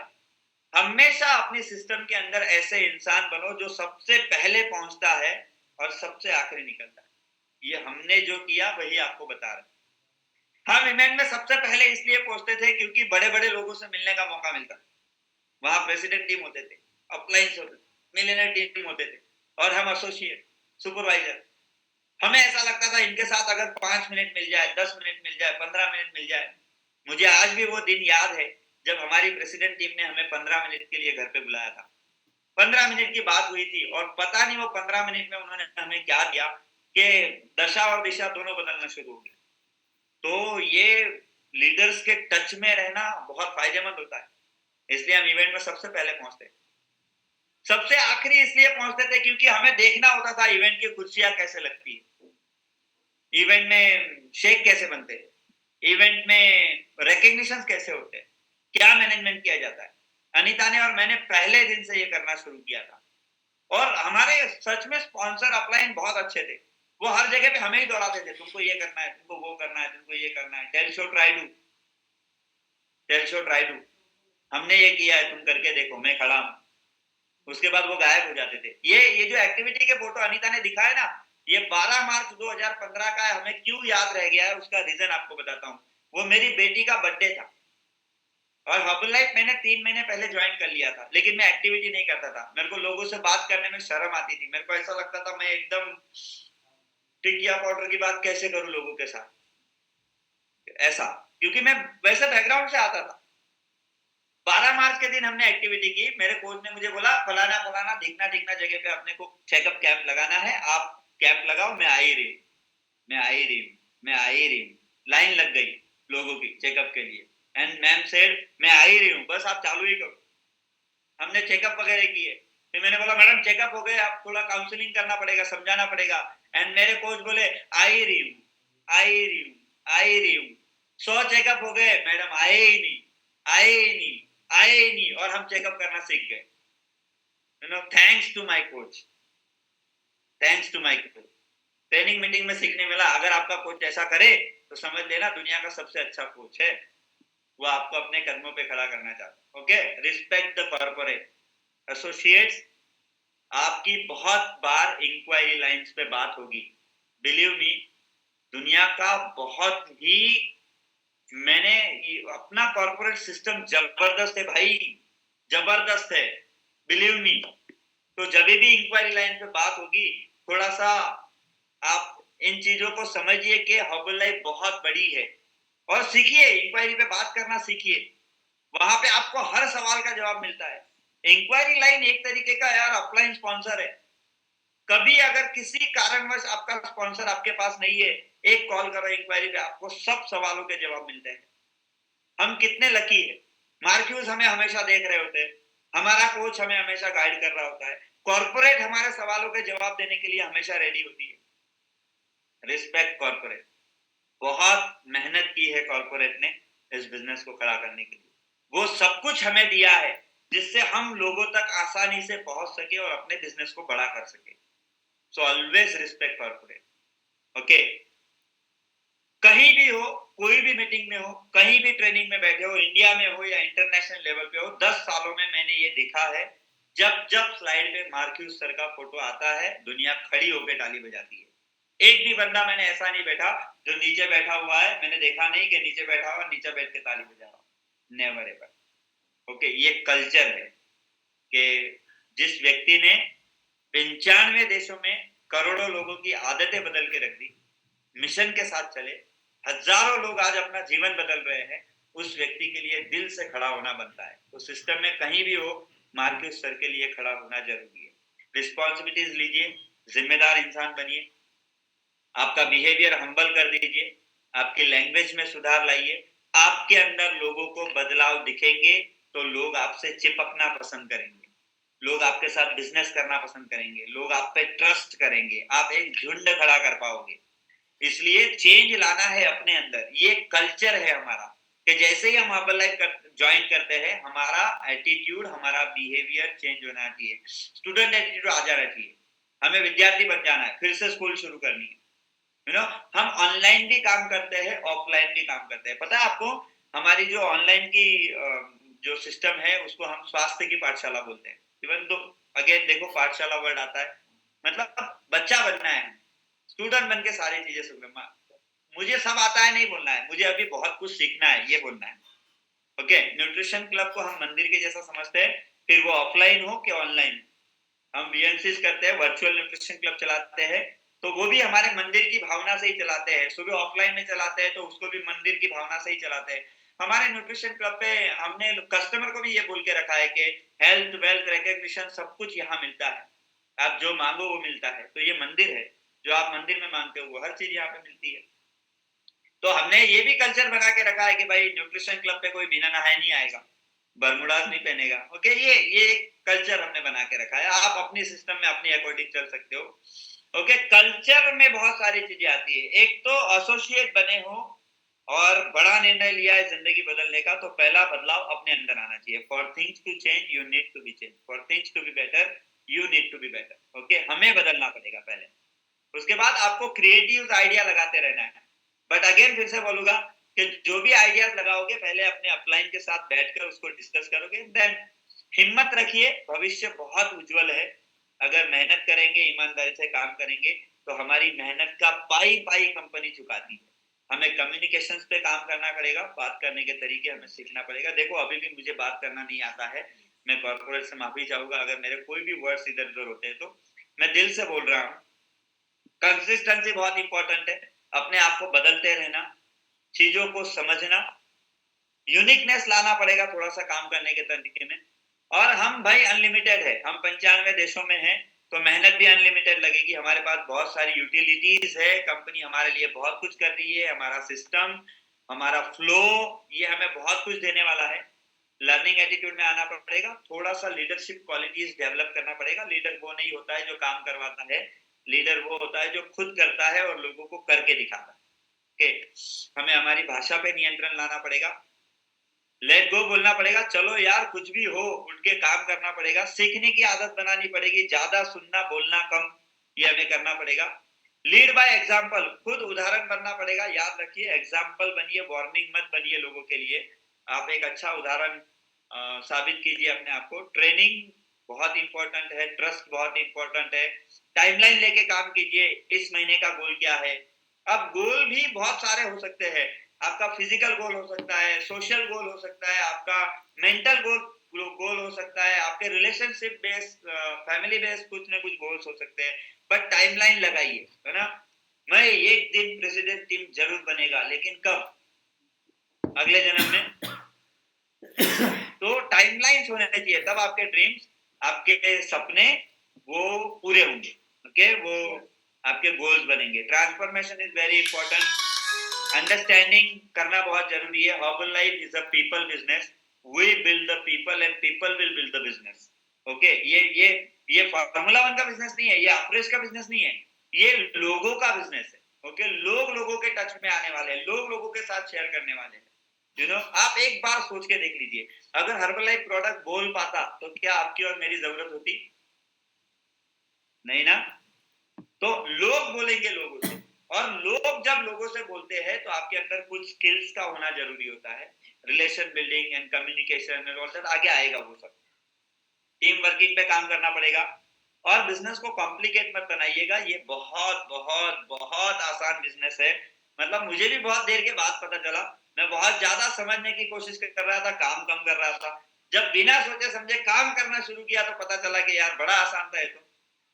हमेशा अपने सिस्टम के अंदर ऐसे इंसान बनो जो सबसे पहले पहुंचता है और सबसे आखिरी निकलता है। ये हमने जो किया वही आपको बता रहे हैं। हम इवेंट में सबसे पहले इसलिए पहुंचते थे क्योंकि बड़े बड़े लोगों से मिलने का मौका मिलता, वहां प्रेसिडेंट टीम होते थे, अपलाइंस होते थे, मिलियनर टीम होते थे, और हम एसोसिएट, सुपरवाइजर। हमें ऐसा लगता था इनके साथ अगर 5 मिनट मिल जाए, 10 मिनट मिल जाए, 15 मिनट मिल जाए। मुझे आज भी वो दिन याद है जब हमारी प्रेसिडेंट टीम ने हमें 15 मिनट के लिए घर पे बुलाया था। 15 मिनट की बात हुई थी और पता नहीं वो 15 मिनट में उन्होंने हमें क्या दिया कि दशा और दिशा दोनों बदलना शुरू हो गया। तो ये लीडर्स के टच में रहना बहुत फायदेमंद होता है, इसलिए हम इवेंट में सबसे पहले पहुंचते हैं। सबसे आखिरी इसलिए पहुंचते थे क्योंकि हमें देखना होता था इवेंट की कुर्सियां कैसे लगती है, इवेंट में शेक कैसे बनते हैं, इवेंट में रिकग्निशन कैसे होते हैं, क्या मैनेजमेंट किया जाता है। अनीता ने और मैंने पहले दिन से ये करना शुरू किया था, और हमारे सच में स्पॉन्सर अपलाइन बहुत अच्छे थे। वो हर जगह पे हमें ही दौड़ाते थे, तुमको ये करना है, तुमको वो करना है, तुमको ये करना है, tell show try do, tell show try do, हमने ये किया है, तुम करके देखो, मैं खड़ा हूं। उसके बाद वो गायब हो जाते थे। ये जो एक्टिविटी के फोटो अनीता ने दिखाया ना, ये 12 मार्च 2015 का है। हमें क्यों याद रह गया है उसका रीजन आपको बताता हूँ। वो मेरी बेटी का बर्थडे था, और हर्बल लाइफ मैंने 3 महीने पहले ज्वाइन कर लिया था, लेकिन मैं एक्टिविटी नहीं करता था। मेरे को लोगों से बात करने में शर्म आती थी, मेरे को ऐसा लगता था मैं एकदम टिकिया पाउडर की बात कैसे करूं लोगों के साथ, ऐसा, क्योंकि मैं वैसे बैकग्राउंड से आता था। 12 मार्च के दिन हमने एक्टिविटी की। मेरे कोच ने मुझे बोला फलाना फलाना दिखना दिखना जगह पे अपने को चेकअप कैंप लगाना है, आप कैंप लगाओ। मैं आई रही हूँ, मैं आई रही हूँ, मैं आई रही हूँ। लाइन लग गई लोगों की चेकअप के लिए, एंड मैम सेड मैं आई रही हूँ, बस आप चालू ही करो। हमने चेकअप वगैरह किए। फिर मैंने बोला मैडम चेकअप हो गए, आप थोड़ा काउंसलिंग करना पड़ेगा, समझाना पड़ेगा। एंड मेरे कोच बोले आई रही हूँ, आई रही हूँ, आई रही हूँ। 100 चेकअप हो गए, मैडम आए ही नहीं, आए ही नहीं, आए ही नहीं, और हम चेकअप करना सीख गए। You know, thanks to my coach, thanks to my coach. Training meeting में सीखने मिला, अगर आपका कोच ऐसा करे तो समझ लेना दुनिया का सबसे अच्छा कोच है, वो आपको अपने कदमों पे खड़ा करना चाहता है। Okay, respect the corporate associates. आपकी बहुत बार इंक्वायरी लाइंस पे बात होगी, बिलीव मी। दुनिया का बहुत ही, मैंने अपना कॉर्पोरेट सिस्टम जबरदस्त है भाई, जबरदस्त है, बिलीव मी। तो जब भी इंक्वायरी लाइन पे बात होगी, थोड़ा सा आप इन चीजों को समझिए कि हर्बल लाइफ बहुत बड़ी है, और सीखिए, इंक्वायरी पे बात करना सीखिए। वहां पे आपको हर सवाल का जवाब मिलता है। इंक्वायरी लाइन एक तरीके का यार अपलाइन स्पॉन्सर है। कभी अगर किसी कारणवश आपका स्पॉन्सर आपके पास नहीं है, एक कॉल करो इंक्वायरी पे, आपको सब सवालों के जवाब मिलते हैं। हम कितने लकी है। मार्क्यूज हमें हमेशा देख रहे होते हैं, हमारा कोच हमें हमेशा गाइड कर रहा होता है, कॉर्पोरेट हमारे सवालों के जवाब देने के लिए हमेशा रेडी होती है। Respect corporate. बहुत मेहनत की है कॉर्पोरेट ने इस बिजनेस को खड़ा करने के लिए। वो सब कुछ हमें दिया है जिससे हम लोगों तक आसानी से पहुंच सके और अपने बिजनेस को बड़ा कर सके। So always respect corporate. Okay, कहीं भी हो, कोई भी मीटिंग में हो, कहीं भी ट्रेनिंग में बैठे हो, इंडिया में हो या इंटरनेशनल लेवल पे हो, 10 सालों में मैंने ये देखा है, जब जब स्लाइड पे मार्क्यूज सर का फोटो आता है, दुनिया खड़ी होकर ताली बजाती है। एक भी बंदा मैंने ऐसा नहीं बैठा जो नीचे बैठा हुआ है, मैंने देखा नहीं कि नीचे बैठा हुआ नीचे बैठ के ताली बजा रहा, नेवर एवर। ओके, ये कल्चर है कि जिस व्यक्ति ने 95 देशों में करोड़ों लोगों की आदतें बदल के रख दी, मिशन के साथ चले, हजारों लोग आज अपना जीवन बदल रहे हैं, उस व्यक्ति के लिए दिल से खड़ा होना बनता है। तो सिस्टम में कहीं भी हो, मार्क्यूस सर के लिए खड़ा होना जरूरी है। रिस्पॉन्सिबिलिटीज लीजिए, जिम्मेदार इंसान बनिए, आपका बिहेवियर हम्बल कर दीजिए, आपकी लैंग्वेज में सुधार लाइए। आपके अंदर लोगों को बदलाव दिखेंगे तो लोग आपसे चिपकना पसंद करेंगे। लोग आपके साथ बिजनेस करना पसंद करेंगे, लोग आप पे ट्रस्ट करेंगे, आप एक झुंड खड़ा कर पाओगे। इसलिए चेंज लाना है अपने अंदर, ये कल्चर है हमारा कि जैसे ही हम हर्बल लाइफ ज्वाइन करते हैं, हमारा एटीट्यूड, हमारा बिहेवियर चेंज होना चाहिए, स्टूडेंट एटीट्यूड आ जाना चाहिए, हमें विद्यार्थी बन जाना है, फिर से स्कूल शुरू करनी है। हम ऑनलाइन भी काम करते हैं, ऑफलाइन भी काम करते हैं। पता है आपको, हमारी जो ऑनलाइन की जो सिस्टम है उसको हम स्वास्थ्य की पाठशाला बोलते हैं। इवन तो अगेन देखो पाठशाला वर्ड आता है, मतलब बच्चा बनना है, स्टूडेंट बन के सारी चीजें सुनना, मुझे सब आता है नहीं बोलना है, मुझे अभी बहुत कुछ सीखना है ये बोलना है। ओके, न्यूट्रिशन क्लब को हम मंदिर के जैसा समझते हैं, फिर वो ऑफलाइन हो कि ऑनलाइन। हम वीएनसीज करते हैं, वर्चुअल न्यूट्रिशन क्लब चलाते हैं, तो वो भी हमारे मंदिर की भावना से ही चलाते हैं। सुबह ऑफलाइन में चलाते हैं तो उसको भी मंदिर की भावना से ही चलाते हैं। हमारे न्यूट्रिशन क्लब पे हमने कस्टमर को भी ये बोल के रखा है कि हेल्थ वेल्थ रिकग्निशन सब कुछ यहाँ मिलता है, आप जो मांगो वो मिलता है। तो ये मंदिर है, जो आप मंदिर में मांगते हो वो हर चीज यहाँ पे मिलती है। तो हमने ये भी कल्चर बना के रखा है कि भाई न्यूट्रिशन क्लब पे कोई बिना नहाए नहीं आएगा, बरमुडास नहीं पहनेगा। ओके, ये कल्चर हमने बना के रखा है, आप अपनी सिस्टम में अपनी अकॉर्डिंग चल सकते हो। ओके, कल्चर में बहुत सारी चीजें आती है। एक तो एसोसिएट बने हो और बड़ा निर्णय लिया है जिंदगी बदलने का, तो पहला बदलाव अपने अंदर आना चाहिए। For things to change you need to be change, for things to be better you need to be better. Okay, हमें बदलना पड़ेगा पहले, उसके बाद आपको क्रिएटिव आइडिया लगाते रहना है। बट अगेन फिर से बोलूंगा कि जो भी आइडियाज लगाओगे पहले अपने अपलाइन के साथ बैठकर उसको डिस्कस करोगे, देन हिम्मत रखिए, भविष्य बहुत उज्जवल है। अगर मेहनत करेंगे, ईमानदारी से काम करेंगे, तो हमारी मेहनत का पाई पाई कंपनी चुकाती है। हमें कम्युनिकेशंस पे काम करना पड़ेगा, बात करने के तरीके हमें सीखना पड़ेगा। देखो अभी भी मुझे बात करना नहीं आता है, मैं कॉर्पोरेट से माफी चाहूंगा अगर मेरे कोई भी वर्ड्स इधर उधर होते हैं, तो मैं दिल से बोल रहा हूँ। कंसिस्टेंसी बहुत इंपॉर्टेंट है, अपने आप को बदलते रहना, चीजों को समझना, यूनिकनेस लाना पड़ेगा थोड़ा सा काम करने के तरीके में। और हम भाई अनलिमिटेड है, हम 95 देशों में हैं, तो मेहनत भी अनलिमिटेड लगेगी। हमारे पास बहुत सारी यूटिलिटीज है, कंपनी हमारे लिए बहुत कुछ कर रही है, हमारा सिस्टम, हमारा फ्लो, ये हमें बहुत कुछ देने वाला है। लर्निंग एटीट्यूड में आना पड़ेगा, थोड़ा सा लीडरशिप क्वालिटीज डेवलप करना पड़ेगा। लीडर वो नहीं होता है जो काम करवाता है, लीडर वो होता है जो खुद करता है और लोगों को करके दिखाता है। हमें हमारी भाषा पे नियंत्रण लाना पड़ेगा, लेट गो बोलना पड़ेगा, चलो यार कुछ भी हो उठ के काम करना पड़ेगा। सीखने की आदत बनानी पड़ेगी, ज्यादा सुनना बोलना कम, ये हमें करना पड़ेगा। लीड बाय एग्जाम्पल, खुद उदाहरण बनना पड़ेगा। याद रखिए, एग्जाम्पल बनिए, वार्निंग मत बनिए लोगों के लिए। आप एक अच्छा उदाहरण साबित कीजिए अपने आप को। ट्रेनिंग बहुत इंपॉर्टेंट है, ट्रस्ट बहुत इंपॉर्टेंट है। टाइमलाइन लेके काम कीजिए, इस महीने का गोल क्या है। अब गोल भी बहुत सारे हो सकते हैं, आपका फिजिकल गोल हो सकता है, सोशल गोल हो सकता है, आपका मेंटल गोल हो सकता है, आपके रिलेशनशिप बेस्ड, फैमिली बेस्ड कुछ ना कुछ गोल्स हो सकते हैं। बट टाइमलाइन लगाइए, है ना। मैं एक दिन प्रेसिडेंट टीम जरूर बनेगा, लेकिन कब? अगले जन्म में। तो टाइमलाइंस होने चाहिए, तब आपके ड्रीम्स, आपके सपने वो पूरे होंगे। ओके, वो आपके गोल्स बनेंगे। Transformation is very important, understanding करना बहुत जरूरी है। Herbal life is a people business, we build the people and people will build the business. Okay, ये फार्मूला 1 का बिजनेस नहीं है, ये अप्रेस का बिजनेस नहीं है, ये लोगों का बिजनेस है। ओके, लोग लोगों के टच में आने वाले हैं, लोग लोगों के साथ शेयर करने वाले हैं। आप एक बार सोच के देख लीजिए, अगर हर्बल लाइफ प्रोडक्ट बोल पाता तो क्या आपकी और मेरी जरूरत होती? नहीं ना। तो लोग बोलेंगे लोगों से, और लोग जब लोगों से बोलते हैं तो आपके अंदर कुछ स्किल्स का होना जरूरी होता है, relation building and communication and all that, आगे आएगा वो सब। टीम वर्किंग पे काम करना पड़ेगा, और बिजनेस को कॉम्प्लिकेट मत बनाइएगा। ये बहुत बहुत बहुत आसान बिजनेस है। मतलब मुझे भी बहुत देर के बाद पता चला, मैं बहुत ज्यादा समझने की कोशिश कर रहा था, काम कम कर रहा था। जब बिना सोचे समझे काम करना शुरू किया तो पता चला कि यार बड़ा आसान था ये तो।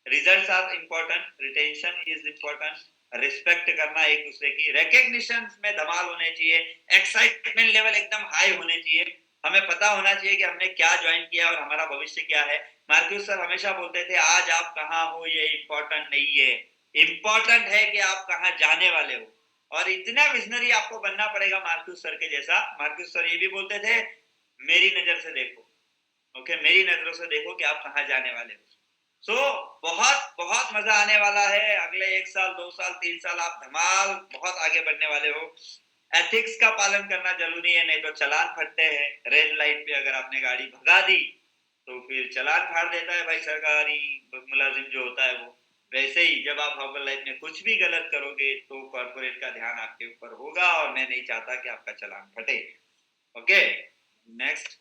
Results are important, retention is important, respect करना एक दूसरे की, रिकग्निशन में धमाल होने चाहिए, एक्साइटमेंट लेवल एकदम हाई होने चाहिए। हमें पता होना चाहिए कि हमने क्या ज्वाइन किया और हमारा भविष्य क्या है। मार्क्यूस सर हमेशा बोलते थे, आज आप कहाँ हो ये इम्पोर्टेंट नहीं है, इम्पोर्टेंट है कि आप कहाँ जाने वाले हो। और इतना विजनरी आपको बनना पड़ेगा मार्क्यूस सर के जैसा। मार्क्यूस सर ये भी बोलते थे, मेरी नजर से देखो, ओके, मेरी नजरों से देखो कि आप कहाँ जाने वाले हो। सो बहुत बहुत मजा आने वाला है। अगले 1 साल, 2 साल, 3 साल आप धमाल बहुत आगे बढ़ने वाले हो। एथिक्स का पालन करना जरूरी है, नहीं तो चालान फटते हैं। रेड लाइट पे अगर आपने गाड़ी भगा दी तो फिर चालान फाड़ देता है भाई सरकारी मुलाजिम जो होता है वो। वैसे ही जब आप हर्बल लाइफ में कुछ भी गलत करोगे तो कॉर्पोरेट का ध्यान आपके ऊपर होगा, और मैं नहीं चाहता कि आपका चालान फटे। Okay, next.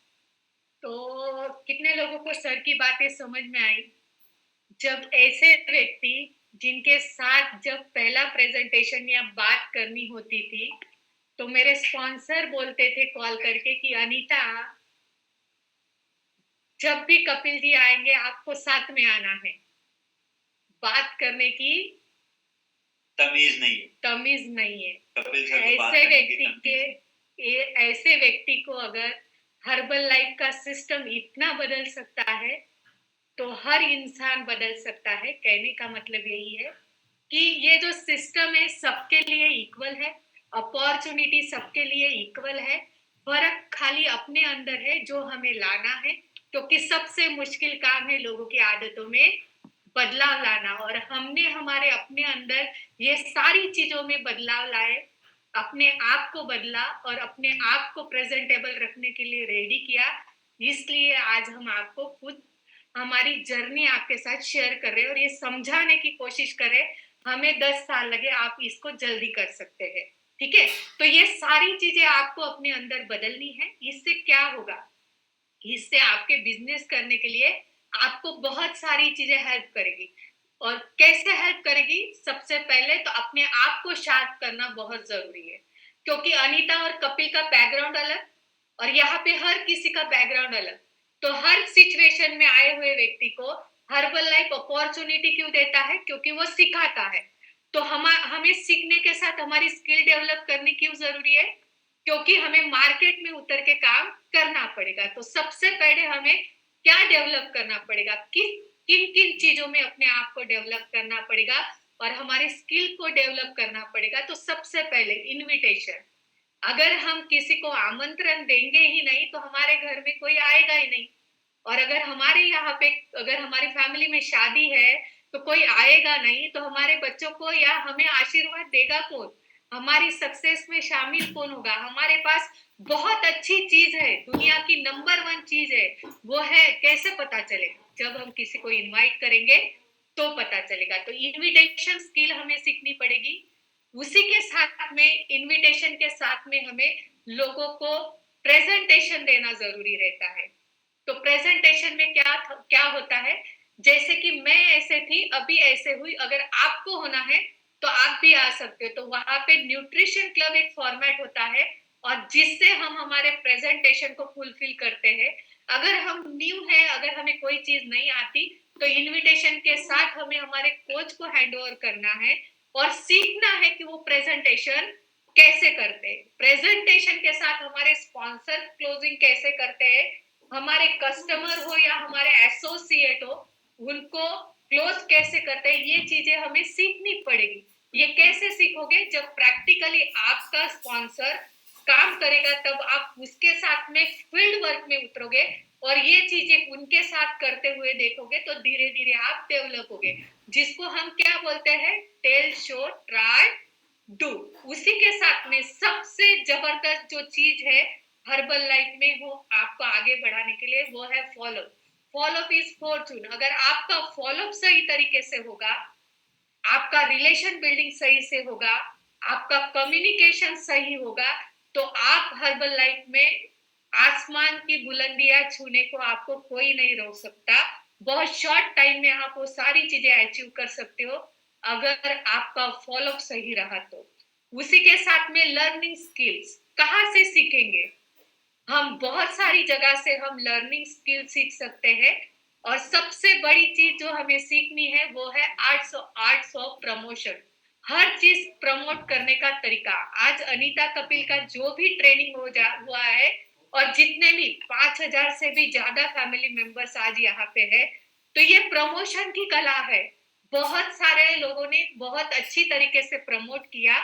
तो कितने लोगों को सर की बातें समझ में आई? जब ऐसे व्यक्ति जिनके साथ जब पहला प्रेजेंटेशन या बात करनी होती थी, तो मेरे स्पॉन्सर बोलते थे कॉल करके कि अनीता, जब भी कपिल जी आएंगे आपको साथ में आना है। बात करने की तमीज नहीं है, तमीज नहीं है। कपिल सर को बात ऐसे करने की व्यक्ति तमीज के ऐसे व्यक्ति को अगर हर्बल लाइफ का सिस्टम इतना बदल सकता है, तो हर इंसान बदल सकता है। कहने का मतलब यही है कि ये जो सिस्टम है सबके लिए इक्वल है, अपॉर्चुनिटी सबके लिए इक्वल है। फर्क खाली अपने अंदर है जो हमें लाना है, क्योंकि सबसे मुश्किल काम है लोगों की आदतों में बदलाव लाना। और हमने हमारे अपने अंदर ये सारी चीजों में बदलाव लाए, अपने आप को बदला और अपने आप को प्रेजेंटेबल रखने के लिए रेडी किया। इसलिए आज हम आपको खुद हमारी जर्नी आपके साथ शेयर कर रहे हैं और ये समझाने की कोशिश कर रहे हैं। हमें 10 साल लगे, आप इसको जल्दी कर सकते हैं। ठीक है, तो ये सारी चीजें आपको अपने अंदर बदलनी है। इससे क्या होगा? इससे आपके बिजनेस करने के लिए आपको बहुत सारी चीजें हेल्प करेगी। और कैसे हेल्प करेगी? सबसे पहले तो अपने आप को शार्प करना बहुत जरूरी है, क्योंकि अनीता और कपिल का बैकग्राउंड अलग और यहाँ पे हर किसी का बैकग्राउंड अलग। तो हर सिचुएशन में आए हुए व्यक्ति को हर्बल लाइफ अपॉर्चुनिटी क्यों देता है? क्योंकि वो सिखाता है। तो हमें सीखने के साथ हमारी स्किल डेवलप करनी क्यों जरूरी है? क्योंकि हमें मार्केट में उतर के काम करना पड़ेगा। तो सबसे पहले हमें क्या डेवलप करना पड़ेगा? किन किन चीजों में अपने आप को डेवलप करना पड़ेगा और हमारी स्किल को डेवलप करना पड़ेगा। तो सबसे पहले इनविटेशन। अगर हम किसी को आमंत्रण देंगे ही नहीं तो हमारे घर में कोई आएगा ही नहीं। और अगर हमारे यहाँ पे अगर हमारी फैमिली में शादी है तो कोई आएगा नहीं, तो हमारे बच्चों को या हमें आशीर्वाद देगा कौन? हमारी सक्सेस में शामिल कौन होगा? हमारे पास बहुत अच्छी चीज है, दुनिया की नंबर 1 चीज है, वो है कैसे पता चलेगा? जब हम किसी को इनवाइट करेंगे तो पता चलेगा। तो इनविटेशन स्किल हमें सीखनी पड़ेगी। उसी के साथ में इनविटेशन के साथ में हमें लोगों को प्रेजेंटेशन देना जरूरी रहता है। तो प्रेजेंटेशन में क्या होता है? जैसे कि मैं ऐसे थी, अभी ऐसे हुई, अगर आपको होना है तो आप भी आ सकते हो। तो वहां पे न्यूट्रिशन क्लब एक फॉर्मेट होता है और जिससे हम हमारे प्रेजेंटेशन को फुलफिल करते हैं। अगर हम न्यू है, अगर हमें कोई चीज नहीं आती, तो इनविटेशन के साथ हमें हमारे कोच को हैंड ओवर करना है और सीखना है कि वो प्रेजेंटेशन कैसे करते हैं। प्रेजेंटेशन के साथ हमारे स्पॉन्सर क्लोजिंग कैसे करते हैं, हमारे कस्टमर हो या हमारे एसोसिएट हो, उनको क्लोज कैसे करते हैं, ये चीजें हमें सीखनी पड़ेगी। ये कैसे सीखोगे? जब प्रैक्टिकली आपका स्पॉन्सर काम करेगा तब आप उसके साथ में फील्ड वर्क में उतरोगे और ये चीजें उनके साथ करते हुए देखोगे तो धीरे धीरे आप डेवलप होगे, जिसको हम क्या बोलते हैं? Tell, show, try, do. उसी के साथ में सबसे जबरदस्त जो चीज है हर्बल लाइफ में वो आपको आगे बढ़ाने के लिए, वो है फॉलो। Follow is Fortune. अगर आपका फॉलो सही तरीके से होगा, आपका रिलेशन बिल्डिंग सही से होगा, आपका कम्युनिकेशन सही होगा, तो आप हर्बल लाइफ में आसमान की बुलंदियां छूने को आपको कोई नहीं रोक सकता। बहुत शॉर्ट टाइम में आप वो सारी चीजें अचीव कर सकते हो अगर आपका फॉलोअप सही रहा तो। उसी के साथ में लर्निंग स्किल्स कहाँ से सीखेंगे? हम बहुत सारी जगह से हम लर्निंग स्किल सीख सकते हैं और सबसे बड़ी चीज जो हमें सीखनी है वो है आर्ट्स ऑफ प्रमोशन। हर चीज प्रमोट करने का तरीका। आज अनीता कपिल का जो भी ट्रेनिंग हुआ है और जितने भी 5,000 से भी ज्यादा फैमिली मेंबर्स आज यहाँ पे है, तो ये प्रमोशन की कला है। बहुत सारे लोगों ने बहुत अच्छी तरीके से प्रमोट किया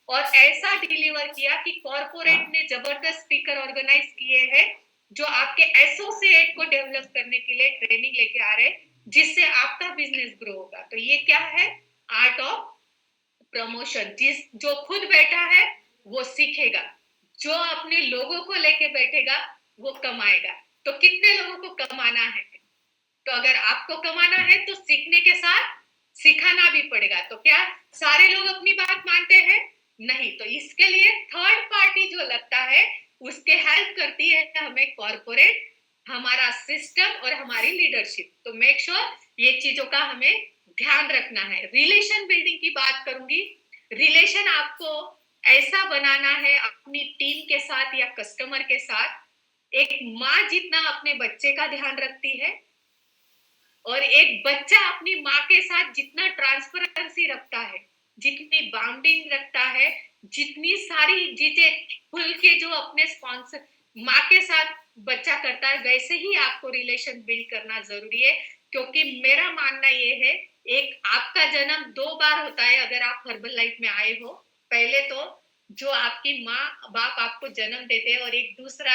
और ऐसा डिलीवर किया कि कॉर्पोरेट ने जबरदस्त स्पीकर ऑर्गेनाइज किए हैं जो आपके एसोसिएट को डेवलप करने के लिए ट्रेनिंग लेके आ रहे हैं, जिससे आपका बिजनेस ग्रो होगा। तो ये क्या है? Art of promotion. जो खुद बैठा है वो सीखेगा, जो अपने लोगों को लेके बैठेगा वो कमाएगा। तो कितने लोगों को कमाना है? तो अगर आपको कमाना है तो सीखने के साथ सिखाना भी पड़ेगा। तो क्या सारे लोग अपनी बात मानते हैं? नहीं। तो इसके लिए थर्ड पार्टी जो लगता है उसके हेल्प करती है हमें कॉर्पोरेट, हमारा सिस्टम और हमारी लीडरशिप। तो मेक श्योर ये चीजों का हमें ध्यान रखना है। रिलेशन बिल्डिंग की बात करूंगी। रिलेशन आपको ऐसा बनाना है अपनी टीम के साथ या कस्टमर के साथ, एक माँ जितना अपने बच्चे का ध्यान रखती है और एक बच्चा अपनी माँ के साथ जितना ट्रांसपेरेंसी रखता है, जितनी बाउंडिंग रखता है, जितनी सारी चीजें खुल के जो अपने स्पॉन्सर माँ के साथ बच्चा करता है, वैसे ही आपको रिलेशन बिल्ड करना जरूरी है। क्योंकि मेरा मानना ये है, एक आपका जन्म 2 बार होता है अगर आप हर्बल लाइफ में आए हो। पहले तो जो आपकी माँ बाप आपको जन्म देते हैं, और एक दूसरा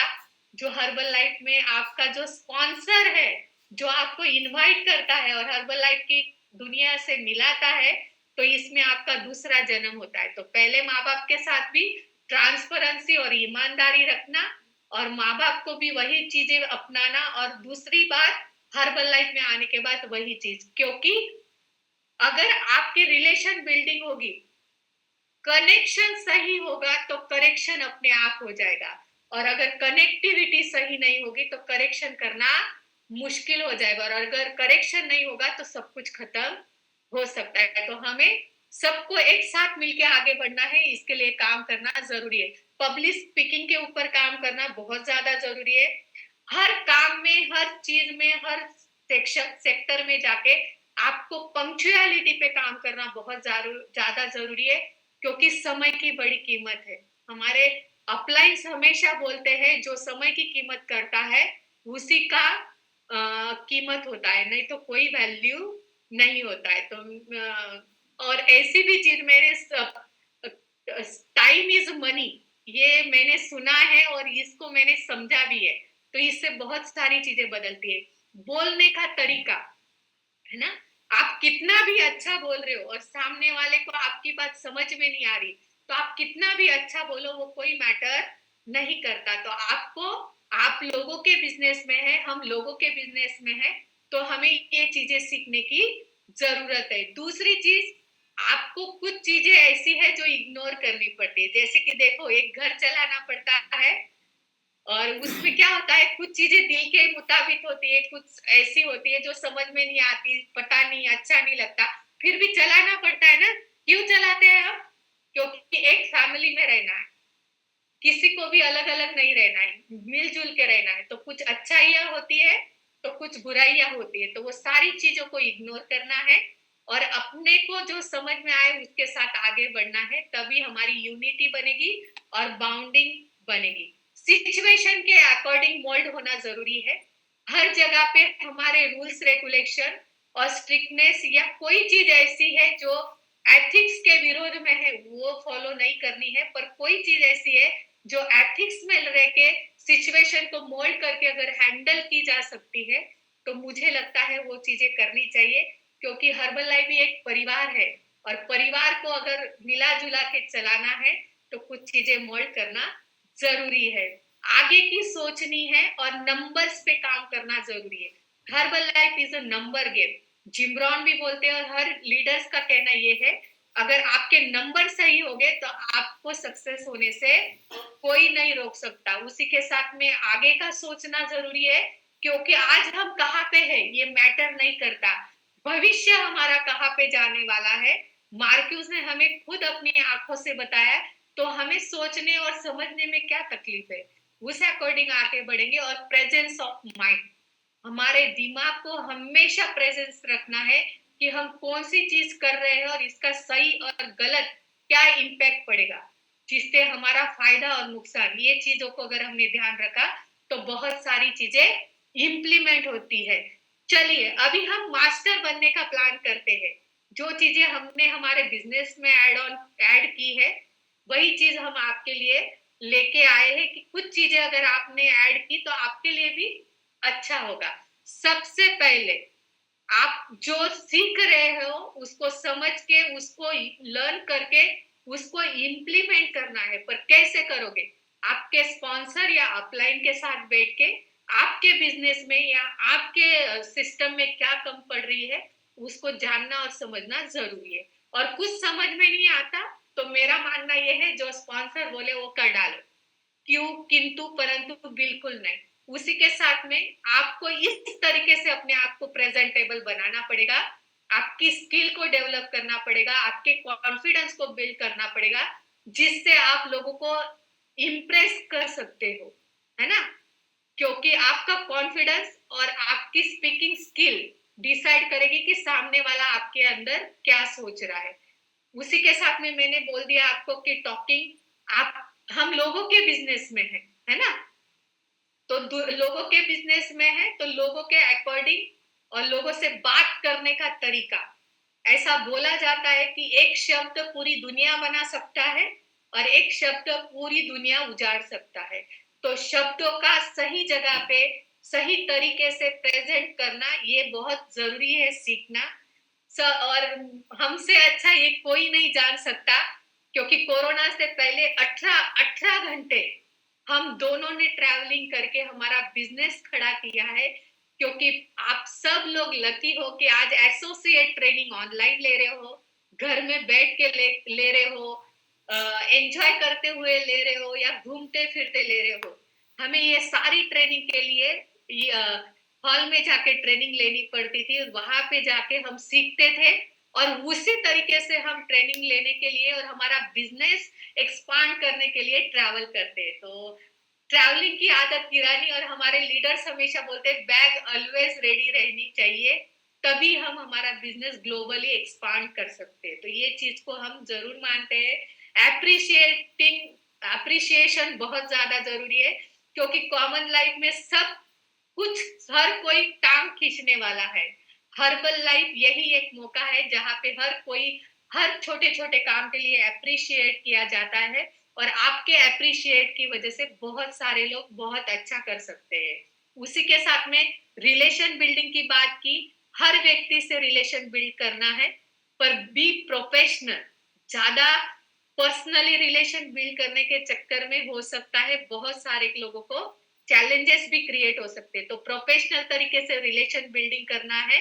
जो हर्बल लाइफ में आपका जो स्पॉन्सर है, जो आपको इनवाइट करता है और हर्बल लाइफ की दुनिया से मिलाता है। तो इसमें आपका दूसरा जन्म होता है। तो पहले माँ बाप के साथ भी ट्रांसपेरेंसी और ईमानदारी रखना, और माँ बाप को भी वही चीजें अपनाना, और दूसरी बात हर्बल लाइफ में आने के बाद वही चीज। क्योंकि अगर आपके रिलेशन बिल्डिंग होगी, कनेक्शन सही होगा तो करेक्शन अपने आप हो जाएगा, और अगर कनेक्टिविटी सही नहीं होगी तो करेक्शन करना मुश्किल हो जाएगा, और अगर करेक्शन नहीं होगा तो सब कुछ खत्म हो सकता है। तो हमें सबको एक साथ मिलके आगे बढ़ना है, इसके लिए काम करना जरूरी है। पब्लिक स्पीकिंग के ऊपर काम करना बहुत ज्यादा जरूरी है। हर काम में, हर चीज में, हर सेक्टर में जाके आपको पंक्चुअलिटी पे काम करना बहुत ज्यादा जरूरी है। क्योंकि समय की बड़ी कीमत है। हमारे अपलाइंस हमेशा बोलते हैं, जो समय की कीमत करता है उसी का कीमत होता है, नहीं तो कोई वैल्यू नहीं होता है। तो और ऐसी भी चीज मैंने, टाइम इज मनी, ये मैंने सुना है और इसको मैंने समझा भी है। तो इससे बहुत सारी चीजें बदलती है। बोलने का तरीका है ना, आप कितना भी अच्छा बोल रहे हो और सामने वाले को आपकी बात समझ में नहीं आ रही, तो आप कितना भी अच्छा बोलो वो कोई मैटर नहीं करता। तो आपको, आप लोगों के बिजनेस में है, हम लोगों के बिजनेस में है, तो हमें ये चीजें सीखने की जरूरत है। दूसरी चीज, आपको कुछ चीजें ऐसी है जो इग्नोर करनी पड़ती है। जैसे कि देखो, एक घर चलाना पड़ता है और उसमें क्या होता है, कुछ चीजें दिल के मुताबिक होती है, कुछ ऐसी होती है जो समझ में नहीं आती, पता नहीं, अच्छा नहीं लगता, फिर भी चलाना पड़ता है ना। क्यों चलाते हैं हम? क्योंकि एक फैमिली में रहना है, किसी को भी अलग अलग नहीं रहना है, मिलजुल के रहना है। तो कुछ अच्छाइयां होती है तो कुछ बुराइयां होती है, तो वो सारी चीजों को इग्नोर करना है और अपने को जो समझ में आए उसके साथ आगे बढ़ना है। तभी हमारी यूनिटी बनेगी और बाउंडिंग बनेगी। सिचुएशन के अकॉर्डिंग मोल्ड होना जरूरी है। हर जगह पे हमारे रूल्स रेगुलेशन और स्ट्रिक्टनेस या कोई चीज ऐसी है जो एथिक्स के विरोध में है, वो फॉलो नहीं करनी है। पर कोई चीज ऐसी है जो एथिक्स में रह के सिचुएशन को मोल्ड करके अगर हैंडल की जा सकती है, तो मुझे लगता है वो चीजें करनी चाहिए। क्योंकि हर्बल लाइफ भी एक परिवार है, और परिवार को अगर मिला जुला के चलाना है तो कुछ चीजें मोल्ड करना जरूरी है। आगे की सोचनी है और नंबर्स पे काम करना जरूरी है। Herbal life is a number game, जिम्ब्रॉन भी बोलते हैं, और हर लीडर्स का कहना ये है, अगर आपके नंबर सही हो गए तो आपको सक्सेस होने से कोई नहीं रोक सकता। उसी के साथ में आगे का सोचना जरूरी है, क्योंकि आज हम कहाँ पे हैं ये मैटर नहीं करता, भविष्य हमारा कहाँ पे जाने वाला है। मार्क्यूस ने हमें खुद अपनी आंखों से बताया। तो हमें सोचने और समझने में क्या तकलीफ है, उस अकॉर्डिंग आगे बढ़ेंगे। और प्रेजेंस ऑफ माइंड, हमारे दिमाग को हमेशा प्रेजेंस रखना है कि हम कौन सी चीज कर रहे हैं और इसका सही और गलत क्या इम्पैक्ट पड़ेगा, जिससे हमारा फायदा और नुकसान, ये चीजों को अगर हमने ध्यान रखा तो बहुत सारी चीजें इम्प्लीमेंट होती है। चलिए, अभी हम मास्टर बनने का प्लान करते हैं। जो चीजें हमने हमारे बिजनेस में ऐड की है, वही चीज हम आपके लिए लेके आए हैं कि कुछ चीजें अगर आपने ऐड की तो आपके लिए भी अच्छा होगा। सबसे पहले आप जो सीख रहे हो उसको समझ के, उसको लर्न करके, उसको इम्प्लीमेंट करना है। पर कैसे करोगे? आपके स्पॉन्सर या अपलाइन के साथ बैठ के आपके बिजनेस में या आपके सिस्टम में क्या कम पड़ रही है उसको जानना और समझना जरूरी है। और कुछ समझ में नहीं आता तो मेरा मानना यह है जो स्पॉन्सर बोले वो कर डालो। क्यों, किंतु परंतु बिल्कुल नहीं। उसी के साथ में आपको इस तरीके से अपने आप को प्रेजेंटेबल बनाना पड़ेगा, आपकी स्किल को डेवलप करना पड़ेगा, आपके कॉन्फिडेंस को बिल्ड करना पड़ेगा, जिससे आप लोगों को इम्प्रेस कर सकते हो, है ना? क्योंकि आपका कॉन्फिडेंस और आपकी स्पीकिंग स्किल डिसाइड करेगी कि सामने वाला आपके अंदर क्या सोच रहा है। उसी के साथ में मैंने बोल दिया आपको कि टॉकिंग, आप हम लोगों के बिजनेस में है ना? तो लोगों के बिजनेस में है तो लोगों के अकॉर्डिंग और लोगों से बात करने का तरीका, ऐसा बोला जाता है कि एक शब्द पूरी दुनिया बना सकता है और एक शब्द पूरी दुनिया उजाड़ सकता है। तो शब्दों का सही जगह पे सही तरीके से प्रेजेंट करना ये बहुत जरूरी है सीखना। और हमसे अच्छा ये कोई नहीं जान सकता, क्योंकि कोरोना से पहले 18 घंटे हम दोनों ने ट्रैवलिंग करके हमारा बिजनेस खड़ा किया है। क्योंकि आप सब लोग लकी हो कि आज एसोसिएट ट्रेनिंग ऑनलाइन ले रहे हो, घर में बैठ के ले रहे हो, एंजॉय करते हुए ले रहे हो या घूमते फिरते ले रहे हो। हमें ये सारी ट्रेनिंग के लिए हॉल में जाके ट्रेनिंग लेनी पड़ती थी, वहां पे जाके हम सीखते थे और उसी तरीके से हम ट्रेनिंग लेने के लिए और हमारा बिजनेस एक्सपांड करने के लिए ट्रैवल करते हैं। तो ट्रैवलिंग की आदत गिरानी, और हमारे लीडर्स हमेशा बोलते हैं बैग ऑलवेज रेडी रहनी चाहिए, तभी हम हमारा बिजनेस ग्लोबली एक्सपांड कर सकते हैं। तो ये चीज को हम जरूर मानते हैं। अप्रिशिएशन बहुत ज्यादा जरूरी है, क्योंकि कॉमन लाइफ में सब कुछ हर कोई टांग खींचने वाला है। हर्बल लाइफ यही एक मौका है जहां पे हर कोई हर छोटे छोटे काम के लिए अप्रिशिएट किया जाता है, और आपके अप्रिशिएट की वजह से बहुत सारे लोग बहुत अच्छा कर सकते हैं। उसी के साथ में रिलेशन बिल्डिंग की बात की, हर व्यक्ति से रिलेशन बिल्ड करना है, पर बी प्रोफेशनल। ज्यादा पर्सनली रिलेशन बिल्ड करने के चक्कर में हो सकता है बहुत सारे लोगों को चैलेंजेस भी क्रिएट हो सकते हैं। तो प्रोफेशनल तरीके से रिलेशन बिल्डिंग करना है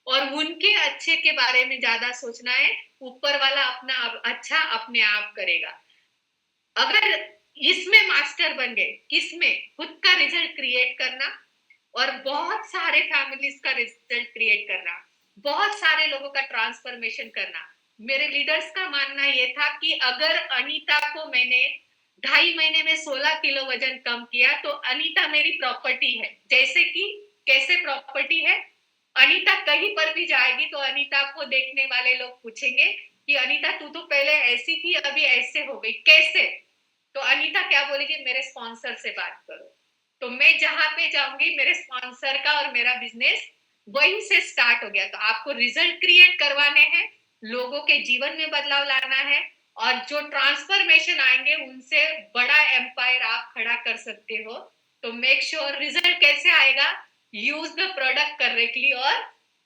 और उनके अच्छे के बारे में ज्यादा सोचना है। ऊपर वाला अपना अच्छा अपने आप करेगा। अगर इसमें मास्टर बन गए, किसमें? खुद का रिजल्ट क्रिएट करना और बहुत सारे फैमिलीज का रिजल्ट क्रिएट करना, बहुत सारे लोगों का ट्रांसफॉर्मेशन करना। मेरे लीडर्स का मानना यह था कि अगर अनीता को मैंने 2.5 महीने में 16 किलो वजन कम किया तो अनीता मेरी प्रॉपर्टी है। जैसे कि कैसे प्रॉपर्टी है? अनीता कहीं पर भी जाएगी तो अनीता को देखने वाले लोग पूछेंगे कि अनीता तू तो पहले ऐसी थी अभी ऐसे हो गई, कैसे? तो अनीता क्या बोलेगी? मेरे स्पॉन्सर से बात करो। तो मैं जहां पे जाऊंगी मेरे स्पॉन्सर का और मेरा बिजनेस वहीं से स्टार्ट हो गया। तो आपको रिजल्ट क्रिएट करवाने हैं, लोगों के जीवन में बदलाव लाना है, और जो ट्रांसफॉर्मेशन आएंगे उनसे बड़ा एम्पायर आप खड़ा कर सकते हो। तो मेक श्योर रिजल्ट कैसे आएगा? यूज द प्रोडक्ट करेक्टली और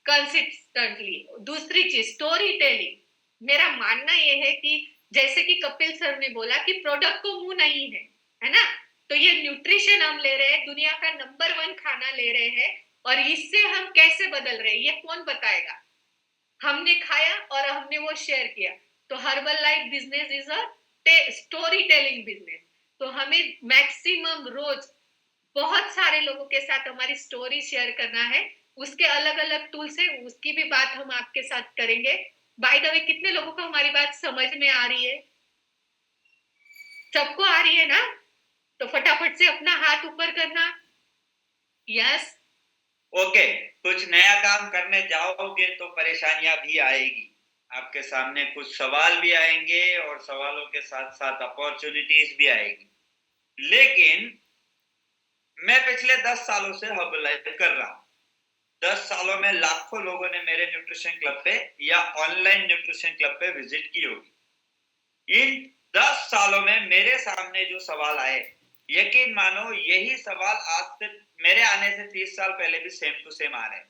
कंसिस्टेंटली। दूसरी चीज स्टोरी टेलिंग। मेरा मानना यह है कि जैसे कि कपिल सर ने बोला कि प्रोडक्ट को मुंह नहीं है ना? तो ये न्यूट्रिशन हम ले रहे हैं, दुनिया का नंबर 1 खाना ले रहे हैं, और इससे हम कैसे बदल रहे हैं ये कौन बताएगा? हमने खाया और हमने वो शेयर किया। तो herbal life business is a story telling business. तो हमें मैक्सिमम रोज बहुत सारे लोगों के साथ हमारी स्टोरी शेयर करना है। उसके अलग अलग टूल्स है, उसकी भी बात हम आपके साथ करेंगे। बाय द वे, कितने लोगों को हमारी बात समझ में आ रही है? सबको आ रही है ना? तो फटाफट से अपना हाथ ऊपर करना। यस। ओके, कुछ नया काम करने जाओगे तो परेशानियां भी आएगी, आपके सामने कुछ सवाल भी आएंगे और सवालों के साथ साथ अपॉर्चुनिटीज भी आएगी। लेकिन मैं पिछले 10 सालों से हर्बल लाइफ कर रहा हूं। 10 सालों में लाखों लोगों ने मेरे न्यूट्रिशन क्लब पे या ऑनलाइन न्यूट्रिशन क्लब पे विजिट की होगी। इन 10 सालों में मेरे सामने जो सवाल आए, यकीन मानो यही सवाल आज से मेरे आने से 30 साल पहले भी सेम टू सेम आ रहे हैं।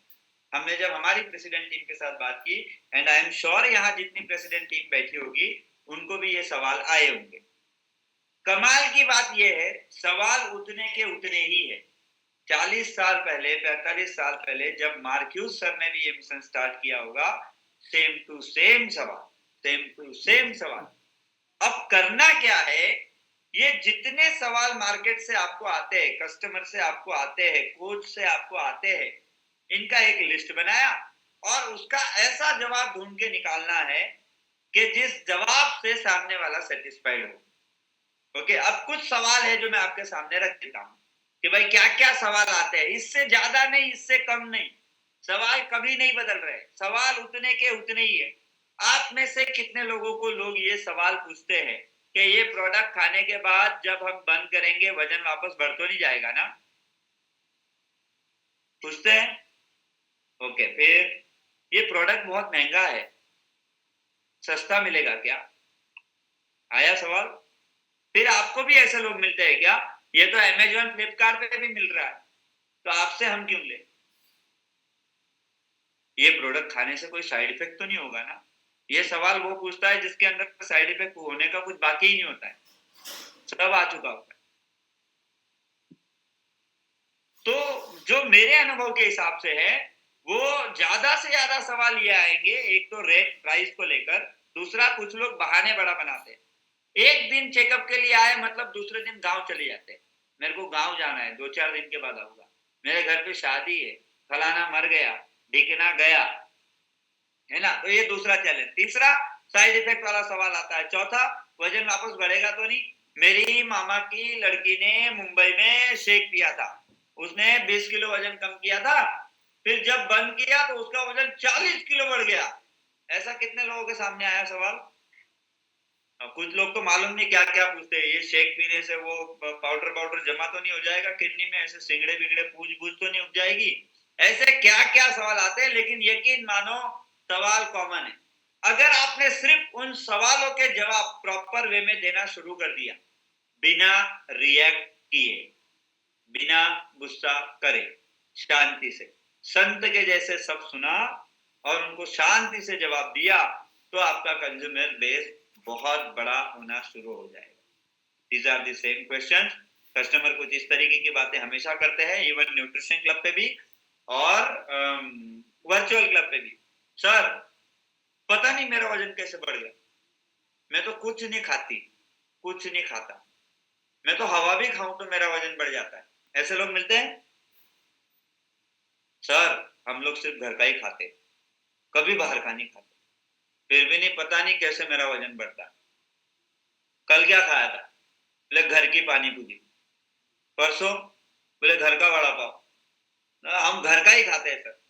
हमने जब हमारी प्रेसिडेंट टीम के साथ बात की, एंड आई एम श्योर यहाँ जितनी प्रेसिडेंट टीम बैठी होगी उनको भी ये सवाल आए होंगे। कमाल की बात यह है, सवाल उतने के उतने ही है। 40 साल पहले, 45 साल पहले जब मार्क्यूस सर ने भी ये मिशन स्टार्ट किया होगा, सेम टू सेम सवाल, सेम टू सेम सवाल। अब करना क्या है, ये जितने सवाल मार्केट से आपको आते हैं, कस्टमर से आपको आते हैं, कोच से आपको आते हैं, इनका एक लिस्ट बनाया और उसका ऐसा जवाब ढूंढ के निकालना है कि जिस जवाब से सामने वाला सेटिस्फाइड हो। ओके, अब कुछ सवाल है जो मैं आपके सामने रख देता हूं कि भाई क्या क्या सवाल आते हैं। इससे ज्यादा नहीं, इससे कम नहीं, सवाल कभी नहीं बदल रहे, सवाल उतने के उतने ही है। आप में से कितने लोगों को लोग ये सवाल पूछते हैं कि ये प्रोडक्ट खाने के बाद जब हम बंद करेंगे वजन वापस बढ़ तो नहीं जाएगा ना? पूछते हैं। ओके, फिर ये प्रोडक्ट बहुत महंगा है, सस्ता मिलेगा क्या? आया सवाल। फिर आपको भी ऐसे लोग मिलते हैं क्या, ये तो अमेजोन फ्लिपकार्ट पे भी मिल रहा है, तो आपसे हम क्यों ले? ये प्रोडक्ट खाने से कोई साइड इफेक्ट तो नहीं होगा ना? ये सवाल वो पूछता है जिसके अंदर साइड इफेक्ट होने का कुछ बाकी ही नहीं होता है, सब आ चुका होता है। तो जो मेरे अनुभव के हिसाब से है, वो ज्यादा से ज्यादा सवाल ये आएंगे, एक तो रेट प्राइस को लेकर, दूसरा कुछ लोग बहाने बड़ा बनाते हैं। एक दिन चेकअप के लिए आए मतलब दूसरे दिन गांव चले जाते हैं, मेरे को गांव जाना है, 2-4 दिन के बाद आऊंगा, मेरे घर पे शादी है, फलाना मर गया, ढिकना गया, है ना? तो ये दूसरा चैलेंज। तीसरा साइड इफेक्ट वाला सवाल आता है। चौथा, वजन वापस बढ़ेगा तो नहीं? मेरी मामा की लड़की ने मुंबई में शेक पिया था, उसने 20 किलो वजन कम किया था, फिर जब बंद किया तो उसका वजन 40 किलो बढ़ गया। ऐसा कितने लोगों के सामने आया सवाल? कुछ लोग तो मालूम नहीं क्या क्या पूछते हैं, ये शेक पीने से वो पाउडर जमा तो नहीं हो जाएगा किडनी में, ऐसे सिंगड़े बिगड़े पूछ तो नहीं उग जाएगी? ऐसे क्या क्या सवाल आते हैं, लेकिन यकीन मानो सवाल कॉमन है। अगर आपने सिर्फ उन सवालों के जवाब प्रॉपर वे में देना शुरू कर दिया, बिना रिएक्ट किए, बिना गुस्सा करे, शांति से संत के जैसे सब सुना और उनको शांति से जवाब दिया, तो आपका कंज्यूमर बेस बहुत बड़ा होना शुरू हो जाएगा। These are the same questions. Customer कुछ इस तरीके की बातें हमेशा करते हैं, इवन न्यूट्रिशन क्लब पे भी और वर्चुअल क्लब पे भी। सर पता नहीं मेरा वजन कैसे बढ़ गया, मैं तो कुछ नहीं खाती, कुछ नहीं खाता, मैं तो हवा भी खाऊं तो मेरा वजन बढ़ जाता है। ऐसे लोग मिलते हैं। सर हम लोग सिर्फ घर का ही खाते, कभी बाहर का नहीं खाते, फिर भी नहीं, पता नहीं कैसे मेरा वजन बढ़ता। कल क्या खाया था? बोले घर की पानी पूरी। परसों बोले घर का वड़ा पाव। हम घर का ही खाते हैं सर।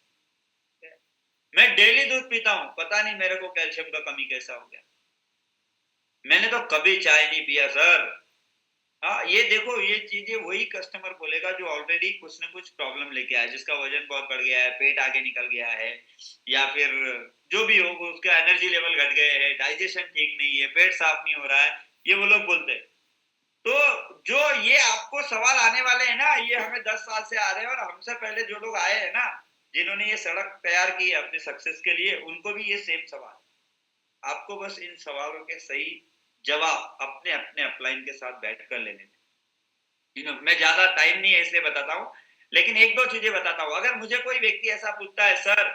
मैं डेली दूध पीता हूं, पता नहीं मेरे को कैल्शियम का कमी कैसा हो गया। मैंने तो कभी चाय नहीं पिया सर। हाँ, ये देखो, ये चीजें वही कस्टमर बोलेगा जो ऑलरेडी कुछ ना कुछ प्रॉब्लम लेके आया, जिसका वजन बहुत बढ़ गया है, पेट आगे निकल गया है, या फिर जो भी हो, उसका एनर्जी लेवल घट गए है, डाइजेशन ठीक नहीं है, पेट साफ नहीं हो रहा है, ये वो लोग बोलते हैं। तो जो ये आपको सवाल आने वाले हैं ना, ये हमें 10 साल से आ रहे हैं, और हमसे पहले जो लोग आए हैं ना, जिन्होंने ये सड़क तैयार की है अपने सक्सेस के लिए, उनको भी ये सेम सवाल। आपको बस इन सवालों के सही जवाब अपने अपने अपलाइन के साथ बैठ कर लेने थे। मैं ज्यादा टाइम नहीं है इसलिए बताता हूँ, लेकिन एक दो चीजें बताता हूँ। अगर मुझे कोई व्यक्ति ऐसा पूछता है, सर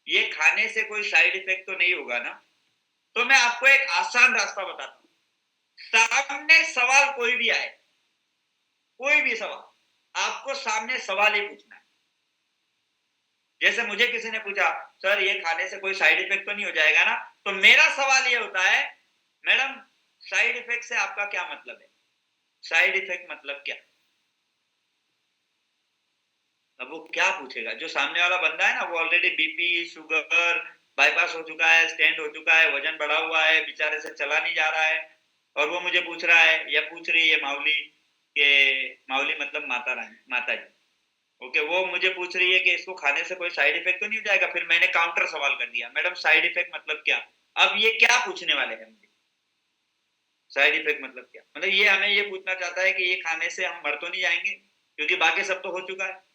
ये खाने से कोई साइड इफेक्ट तो नहीं होगा ना, तो मैं आपको एक आसान रास्ता बताता हूँ। सामने सवाल कोई भी आए, कोई भी सवाल, आपको सामने सवाल ही पूछना है। जैसे मुझे किसी ने पूछा, सर ये खाने से कोई साइड इफेक्ट तो नहीं हो जाएगा ना, तो मेरा सवाल ये होता है, मैडम साइड इफेक्ट से आपका क्या मतलब है? साइड इफेक्ट मतलब क्या? अब वो क्या पूछेगा? जो सामने वाला बंदा है ना, वो ऑलरेडी बीपी, शुगर, बाईपास हो चुका है, स्टेंट हो चुका है, वजन बढ़ा हुआ है, बेचारे से चला नहीं जा रहा है, और वो मुझे पूछ रहा है या पूछ रही है माउली के, माउली मतलब माता रानी, माता जी। ओके, वो मुझे पूछ रही है कि इसको खाने से कोई साइड इफेक्ट तो नहीं हो जाएगा। फिर मैंने काउंटर सवाल कर दिया, मैडम साइड इफेक्ट मतलब क्या? अब ये क्या पूछने वाले हैं मुझे? साइड इफेक्ट मतलब क्या? मतलब ये हमें ये पूछना चाहता है कि ये खाने से हम मर तो नहीं जाएंगे, क्योंकि बाकी सब तो हो चुका है।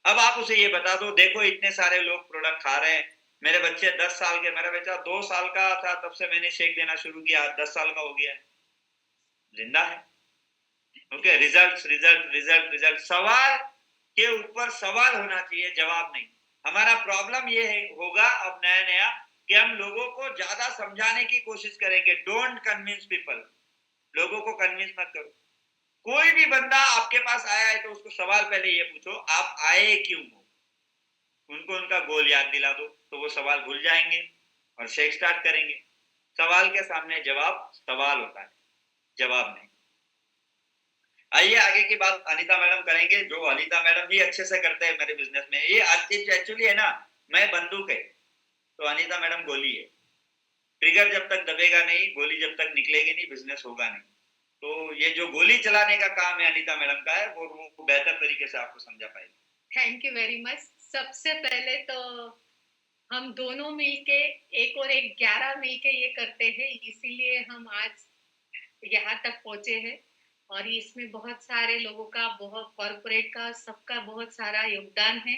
अब आप उसे ये बता दो, देखो इतने सारे लोग प्रोडक्ट खा रहे हैं, मेरे बच्चे 10 साल के, मेरा बच्चा 2 साल का था तब से मैंने शेक देना शुरू किया, आज 10 साल का हो गया है, जिंदा है। Okay, result result result result, सवाल के ऊपर सवाल होना चाहिए, जवाब नहीं। हमारा प्रॉब्लम ये है होगा अब नया नया कि हम लोगों को ज्यादा समझाने की कोशिश करेंगे। डोंट कन्विंस पीपल, लोगों को कन्विंस मत करो। कोई भी बंदा आपके पास आया है तो उसको सवाल पहले ये पूछो, आप आए क्यों हो? उनको उनका गोल याद दिला दो तो वो सवाल भूल जाएंगे और शेक स्टार्ट करेंगे। सवाल के सामने जवाब सवाल होता है, जवाब नहीं। आइए आगे की बात अनीता मैडम करेंगे, जो अनीता मैडम भी अच्छे से करते हैं मेरे बिजनेस में। ये एक्चुअली है ना, मैं बंदूक है तो अनीता मैडम गोली है। ट्रिगर जब तक दबेगा नहीं, गोली जब तक निकलेगी नहीं, बिजनेस होगा नहीं। तो ये जो गोली चलाने का काम है अनीता मैडम का है, वो बेहतर तरीके से आपको समझा पाएगी। Thank you very much. सबसे पहले तो हम दोनों मिलके एक और एक 11 मिलके ये करते हैं, इसीलिए हम आज यहाँ तक पहुंचे हैं। और इसमें बहुत सारे लोगों का, बहुत कॉर्पोरेट का, सबका बहुत सारा योगदान है।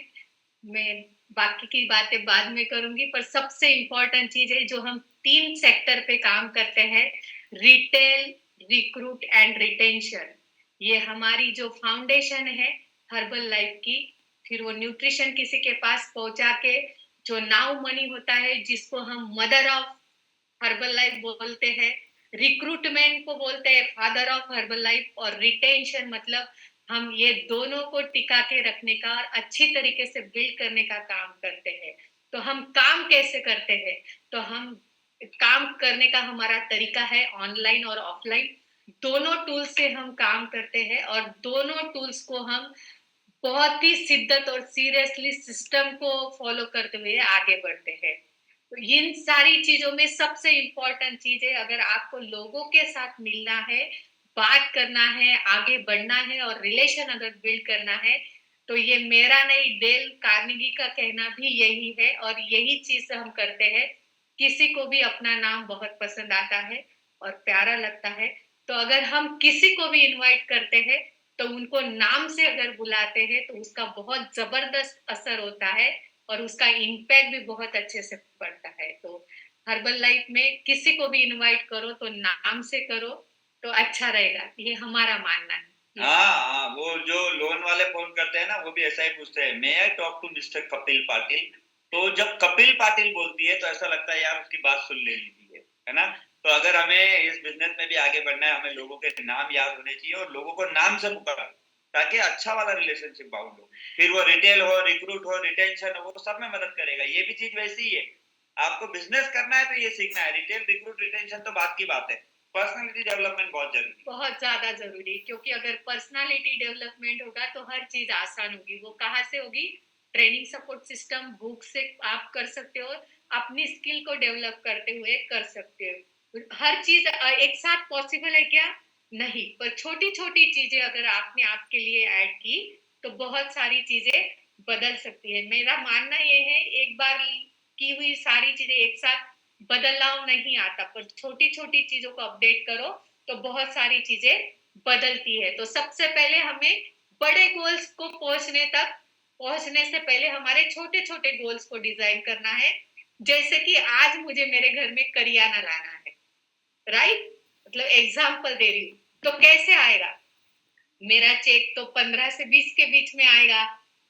मैं बाकी की बातें बाद में करूंगी, पर सबसे इम्पोर्टेंट चीज है जो हम 3 सेक्टर पे काम करते हैं, रिटेल, रिक्रूट एंड रिटेंशन। ये हमारी जो फाउंडेशन है हर्बल लाइफ की। फिर वो न्यूट्रिशन किसी के पास पहुंचा के, जो नाउ मनी होता है जिसको हम मदर ऑफ हर्बल लाइफ बोलते हैं, रिक्रूटमेंट को बोलते हैं फादर ऑफ हर्बल लाइफ, और रिटेंशन मतलब हम ये दोनों को टिका के रखने का और अच्छी तरीके से बिल्ड करने का काम करते हैं। तो हम काम कैसे करते हैं? तो हम काम करने का हमारा तरीका है ऑनलाइन और ऑफलाइन, दोनों टूल्स से हम काम करते हैं, और दोनों टूल्स को हम बहुत ही शिद्दत और सीरियसली सिस्टम को फॉलो करते हुए आगे बढ़ते हैं। तो इन सारी चीजों में सबसे इम्पोर्टेंट चीज है, अगर आपको लोगों के साथ मिलना है, बात करना है, आगे बढ़ना है और रिलेशन अगर बिल्ड करना है, तो ये मेरा नहीं, डेल कार्नेगी का कहना भी यही है और यही चीज हम करते हैं। किसी को भी अपना नाम बहुत पसंद आता है और प्यारा लगता है, तो अगर हम किसी को भी इनवाइट करते हैं तो उनको नाम से अगर बुलाते हैं तो उसका बहुत जबरदस्त असर होता है और उसका इम्पैक्ट भी बहुत अच्छे से पड़ता है। तो हर्बल लाइफ में किसी को भी इनवाइट करो तो नाम से करो तो अच्छा रहेगा, ये हमारा मानना है। हाँ, वो जो लोन वाले फोन करते हैं ना, वो भी ऐसा ही पूछते हैं, may I talk to mister Kapil Patil. तो जब कपिल पाटिल बोलती है तो ऐसा लगता है यार उसकी बात सुन लेनी चाहिए, है ना? तो अगर हमें इस बिजनेस में भी आगे बढ़ना है, हमें लोगों के नाम याद होने चाहिए और लोगों को नाम से पुकारा, ताकि अच्छा वाला रिलेशनशिप बाउंड हो। फिर वो रिटेल हो, रिक्रूट हो, रिटेंशन हो, वो सब में मदद करेगा। ये भी चीज वैसी ही है, आपको बिजनेस करना है तो ये सीखना है। रिटेल, रिक्रूट, रिटेंशन तो बात की बात है, पर्सनालिटी डेवलपमेंट बहुत जरूरी है। बहुत ज्यादा जरूरी, क्योंकि अगर पर्सनालिटी डेवलपमेंट होगा तो हर चीज आसान होगी। वो कहाँ से होगी? ट्रेनिंग सपोर्ट सिस्टम, बुक से आप कर सकते हो, अपनी स्किल को डेवलप करते हुए कर सकते हो। हर चीज एक साथ पॉसिबल है क्या? नहीं, पर छोटी छोटी चीजें अगर आपने आपके लिए ऐड की तो बहुत सारी चीजें बदल सकती है। मेरा मानना ये है, एक बार की हुई सारी चीजें एक साथ बदलाव नहीं आता, पर छोटी छोटी चीजों को अपडेट करो तो बहुत सारी चीजें बदलती है। तो सबसे पहले हमें बड़े गोल्स को पहुंचने से पहले हमारे छोटे छोटे गोल्स को डिजाइन करना है। जैसे कि आज मुझे मेरे घर में करियाना लाना है, राइट? मतलब एग्जाम्पल दे रही हूँ, तो कैसे आएगा? मेरा चेक तो 15 से 20 के बीच में आएगा,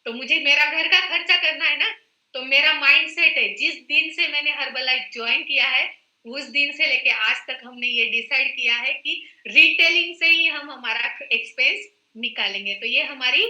तो मुझे मेरा घर का खर्चा करना है ना। तो मेरा माइंड सेट है, जिस दिन से मैंने हर्बलाइफ ज्वाइन किया है उस दिन से लेके आज तक हमने ये डिसाइड किया है कि रिटेलिंग से ही हम हमारा एक्सपेंस निकालेंगे। तो ये हमारी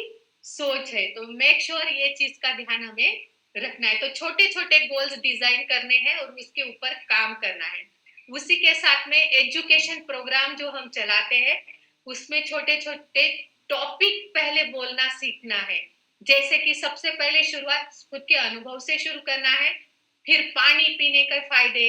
सोच है, तो मेक श्योर ये चीज का ध्यान हमें रखना है। तो छोटे छोटे गोल्स डिजाइन करने हैं और उसके ऊपर काम करना है। उसी के साथ में एजुकेशन प्रोग्राम जो हम चलाते हैं उसमें छोटे छोटे टॉपिक पहले बोलना सीखना है। जैसे कि सबसे पहले शुरुआत खुद के अनुभव से शुरू करना है, फिर पानी पीने के फायदे,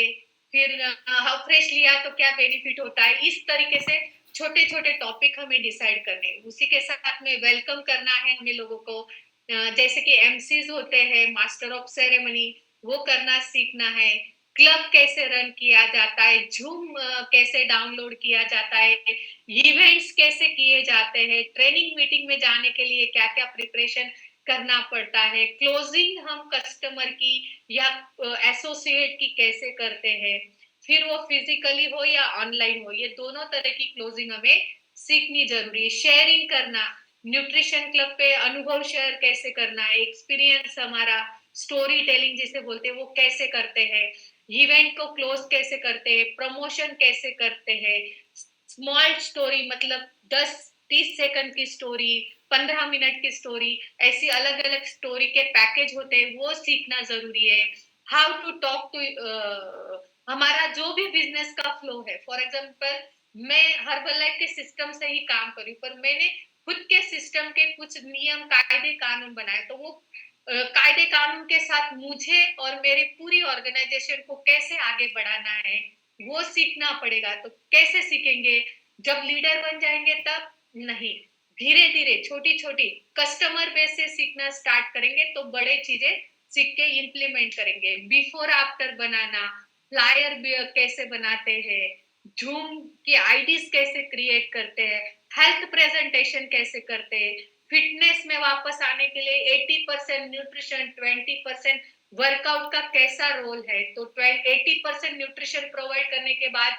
फिर हाउ फ्रेश लिया तो क्या बेनिफिट होता है, इस तरीके से छोटे छोटे टॉपिक हमें डिसाइड करने हैं। उसी के साथ में वेलकम करना है हमें लोगों को, जैसे कि एमसीज होते हैं, मास्टर ऑफ सेरेमनी, वो करना सीखना है। क्लब कैसे रन किया जाता है, ज़ूम कैसे डाउनलोड किया जाता है, इवेंट्स कैसे किए जाते हैं, ट्रेनिंग मीटिंग में जाने के लिए क्या-क्या प्रिपरेशन करना पड़ता है, क्लोजिंग हम कस्टमर की या एसोसिएट की कैसे करते हैं, फिर वो फिजिकली हो या ऑनलाइन हो, ये दोनों तरह की क्लोजिंग हमें सीखनी ज़रूरी है। शेयरिंग करना, न्यूट्रिशन क्लब पे अनुभव शेयर कैसे करना है, एक्सपीरियंस हमारा, स्टोरी टेलिंग जिसे बोलते हैं, वो कैसे करते हैं, इवेंट को क्लोज कैसे करते हैं, प्रमोशन कैसे करते हैं, स्मॉल स्टोरी मतलब 10-30 सेकंड की स्टोरी, 15 मिनट की स्टोरी, ऐसी अलग-अलग स्टोरी के पैकेज होते हैं, वो सीखना ज़रूरी है। हाउ टू टॉक टू हमारा जो भी बिज़नेस का फ्लो है, फॉर एग्ज़ाम्पल मैं हर्बल लाइफ के सिस्टम से ही काम कर रही हूँ, पर मैंने खुद के सिस्टम के कुछ नियम, कायदे, कानून बनाए, तो वो कायदे कानून के साथ मुझे और मेरी पूरी ऑर्गेनाइजेशन को कैसे आगे बढ़ाना है, वो सीखना पड़ेगा। तो कैसे सीखेंगे? जब लीडर बन जाएँगे तब? नहीं। धीरे-धीरे, छोटी-छोटी कस्टमर बेस से सीखना स्टार्ट करेंगे तो बड़े चीज़ें सीख के इम्प्लीमेंट करेंगे। बिफोर आफ्टर बनाना, फ्लायर भी कैसे बनाते हैं, ज़ूम की आईडीज़ कैसे क्रिएट करते हैं, हेल्थ प्रेज़ेंटेशन कैसे करते हैं, फिटनेस में वापस आने के लिए 80% न्यूट्रिशन, 20% वर्कआउट का कैसा रोल है, तो 80% न्यूट्रिशन प्रोवाइड करने के बाद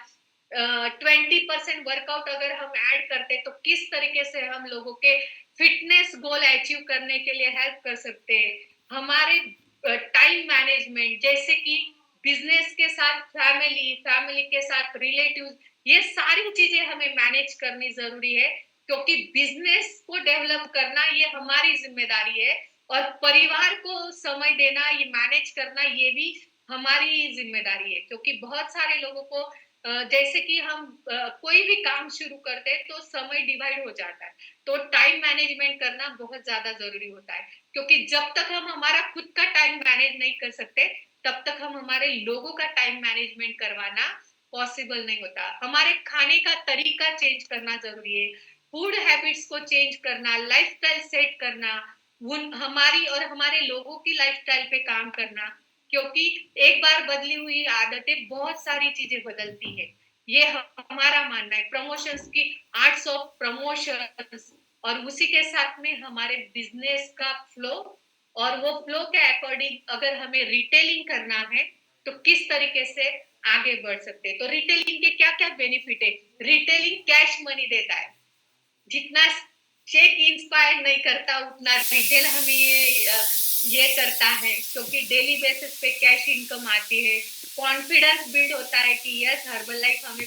20% वर्कआउट अगर हम ऐड करते तो किस तरीके से हम लोगों के फिटनेस गोल अचीव करने के लिए हेल्प कर सकते हैं। हमारे टाइम मैनेजमेंट जैसे कि बिजनेस के साथ फैमिली, फैमिली के साथ रिलेटिव्स, ये सारी चीजें हमें मैनेज करनी जरूरी है, क्योंकि बिजनेस को डेवलप करना ये हमारी जिम्मेदारी है और परिवार को समय देना, ये मैनेज करना, ये भी हमारी जिम्मेदारी है, क्योंकि बहुत सारे लोगों को जैसे कि हम कोई भी काम शुरू करते हैं तो समय डिवाइड हो जाता है, तो टाइम मैनेजमेंट करना बहुत ज्यादा जरूरी होता है, क्योंकि जब तक हम हमारा खुद का टाइम मैनेज नहीं कर सकते, तब तक हम हमारे लोगों का टाइम मैनेजमेंट करवाना पॉसिबल नहीं होता। हमारे खाने का तरीका चेंज करना ज़रूरी है, फूड हैबिट्स को चेंज करना, लाइफ़स्टाइल सेट करना, उन हमारी और हमारे लोगों की लाइफ़स्टाइल पे काम करना, क्योंकि एक बार बदली हुई आदतें बहुत सारी चीज़ें बदलती हैं। ये हमारा मानना है। प्रमोशंस की आर्ट्स ऑफ प्रमोशंस और उसी के साथ में हमारे बिज़नेस का फ्लो, और वो फ्लो के अकॉर्डिंग अगर हमें रिटेलिंग करना है, तो किस तरीके से आगे बढ़ सकते हैं। तो रिटेलिंग के क्या-क्या बेनिफिट है? रिटेलिंग कैश मनी देता है। जितना चेक इंस्पायर नहीं करता, उतना रिटेल हमें ये करता है, क्योंकि डेली बेसिस पे कैश इनकम आती है। कॉन्फिडेंस बिल्ड होता है कि यस, हर्बल लाइफ हमें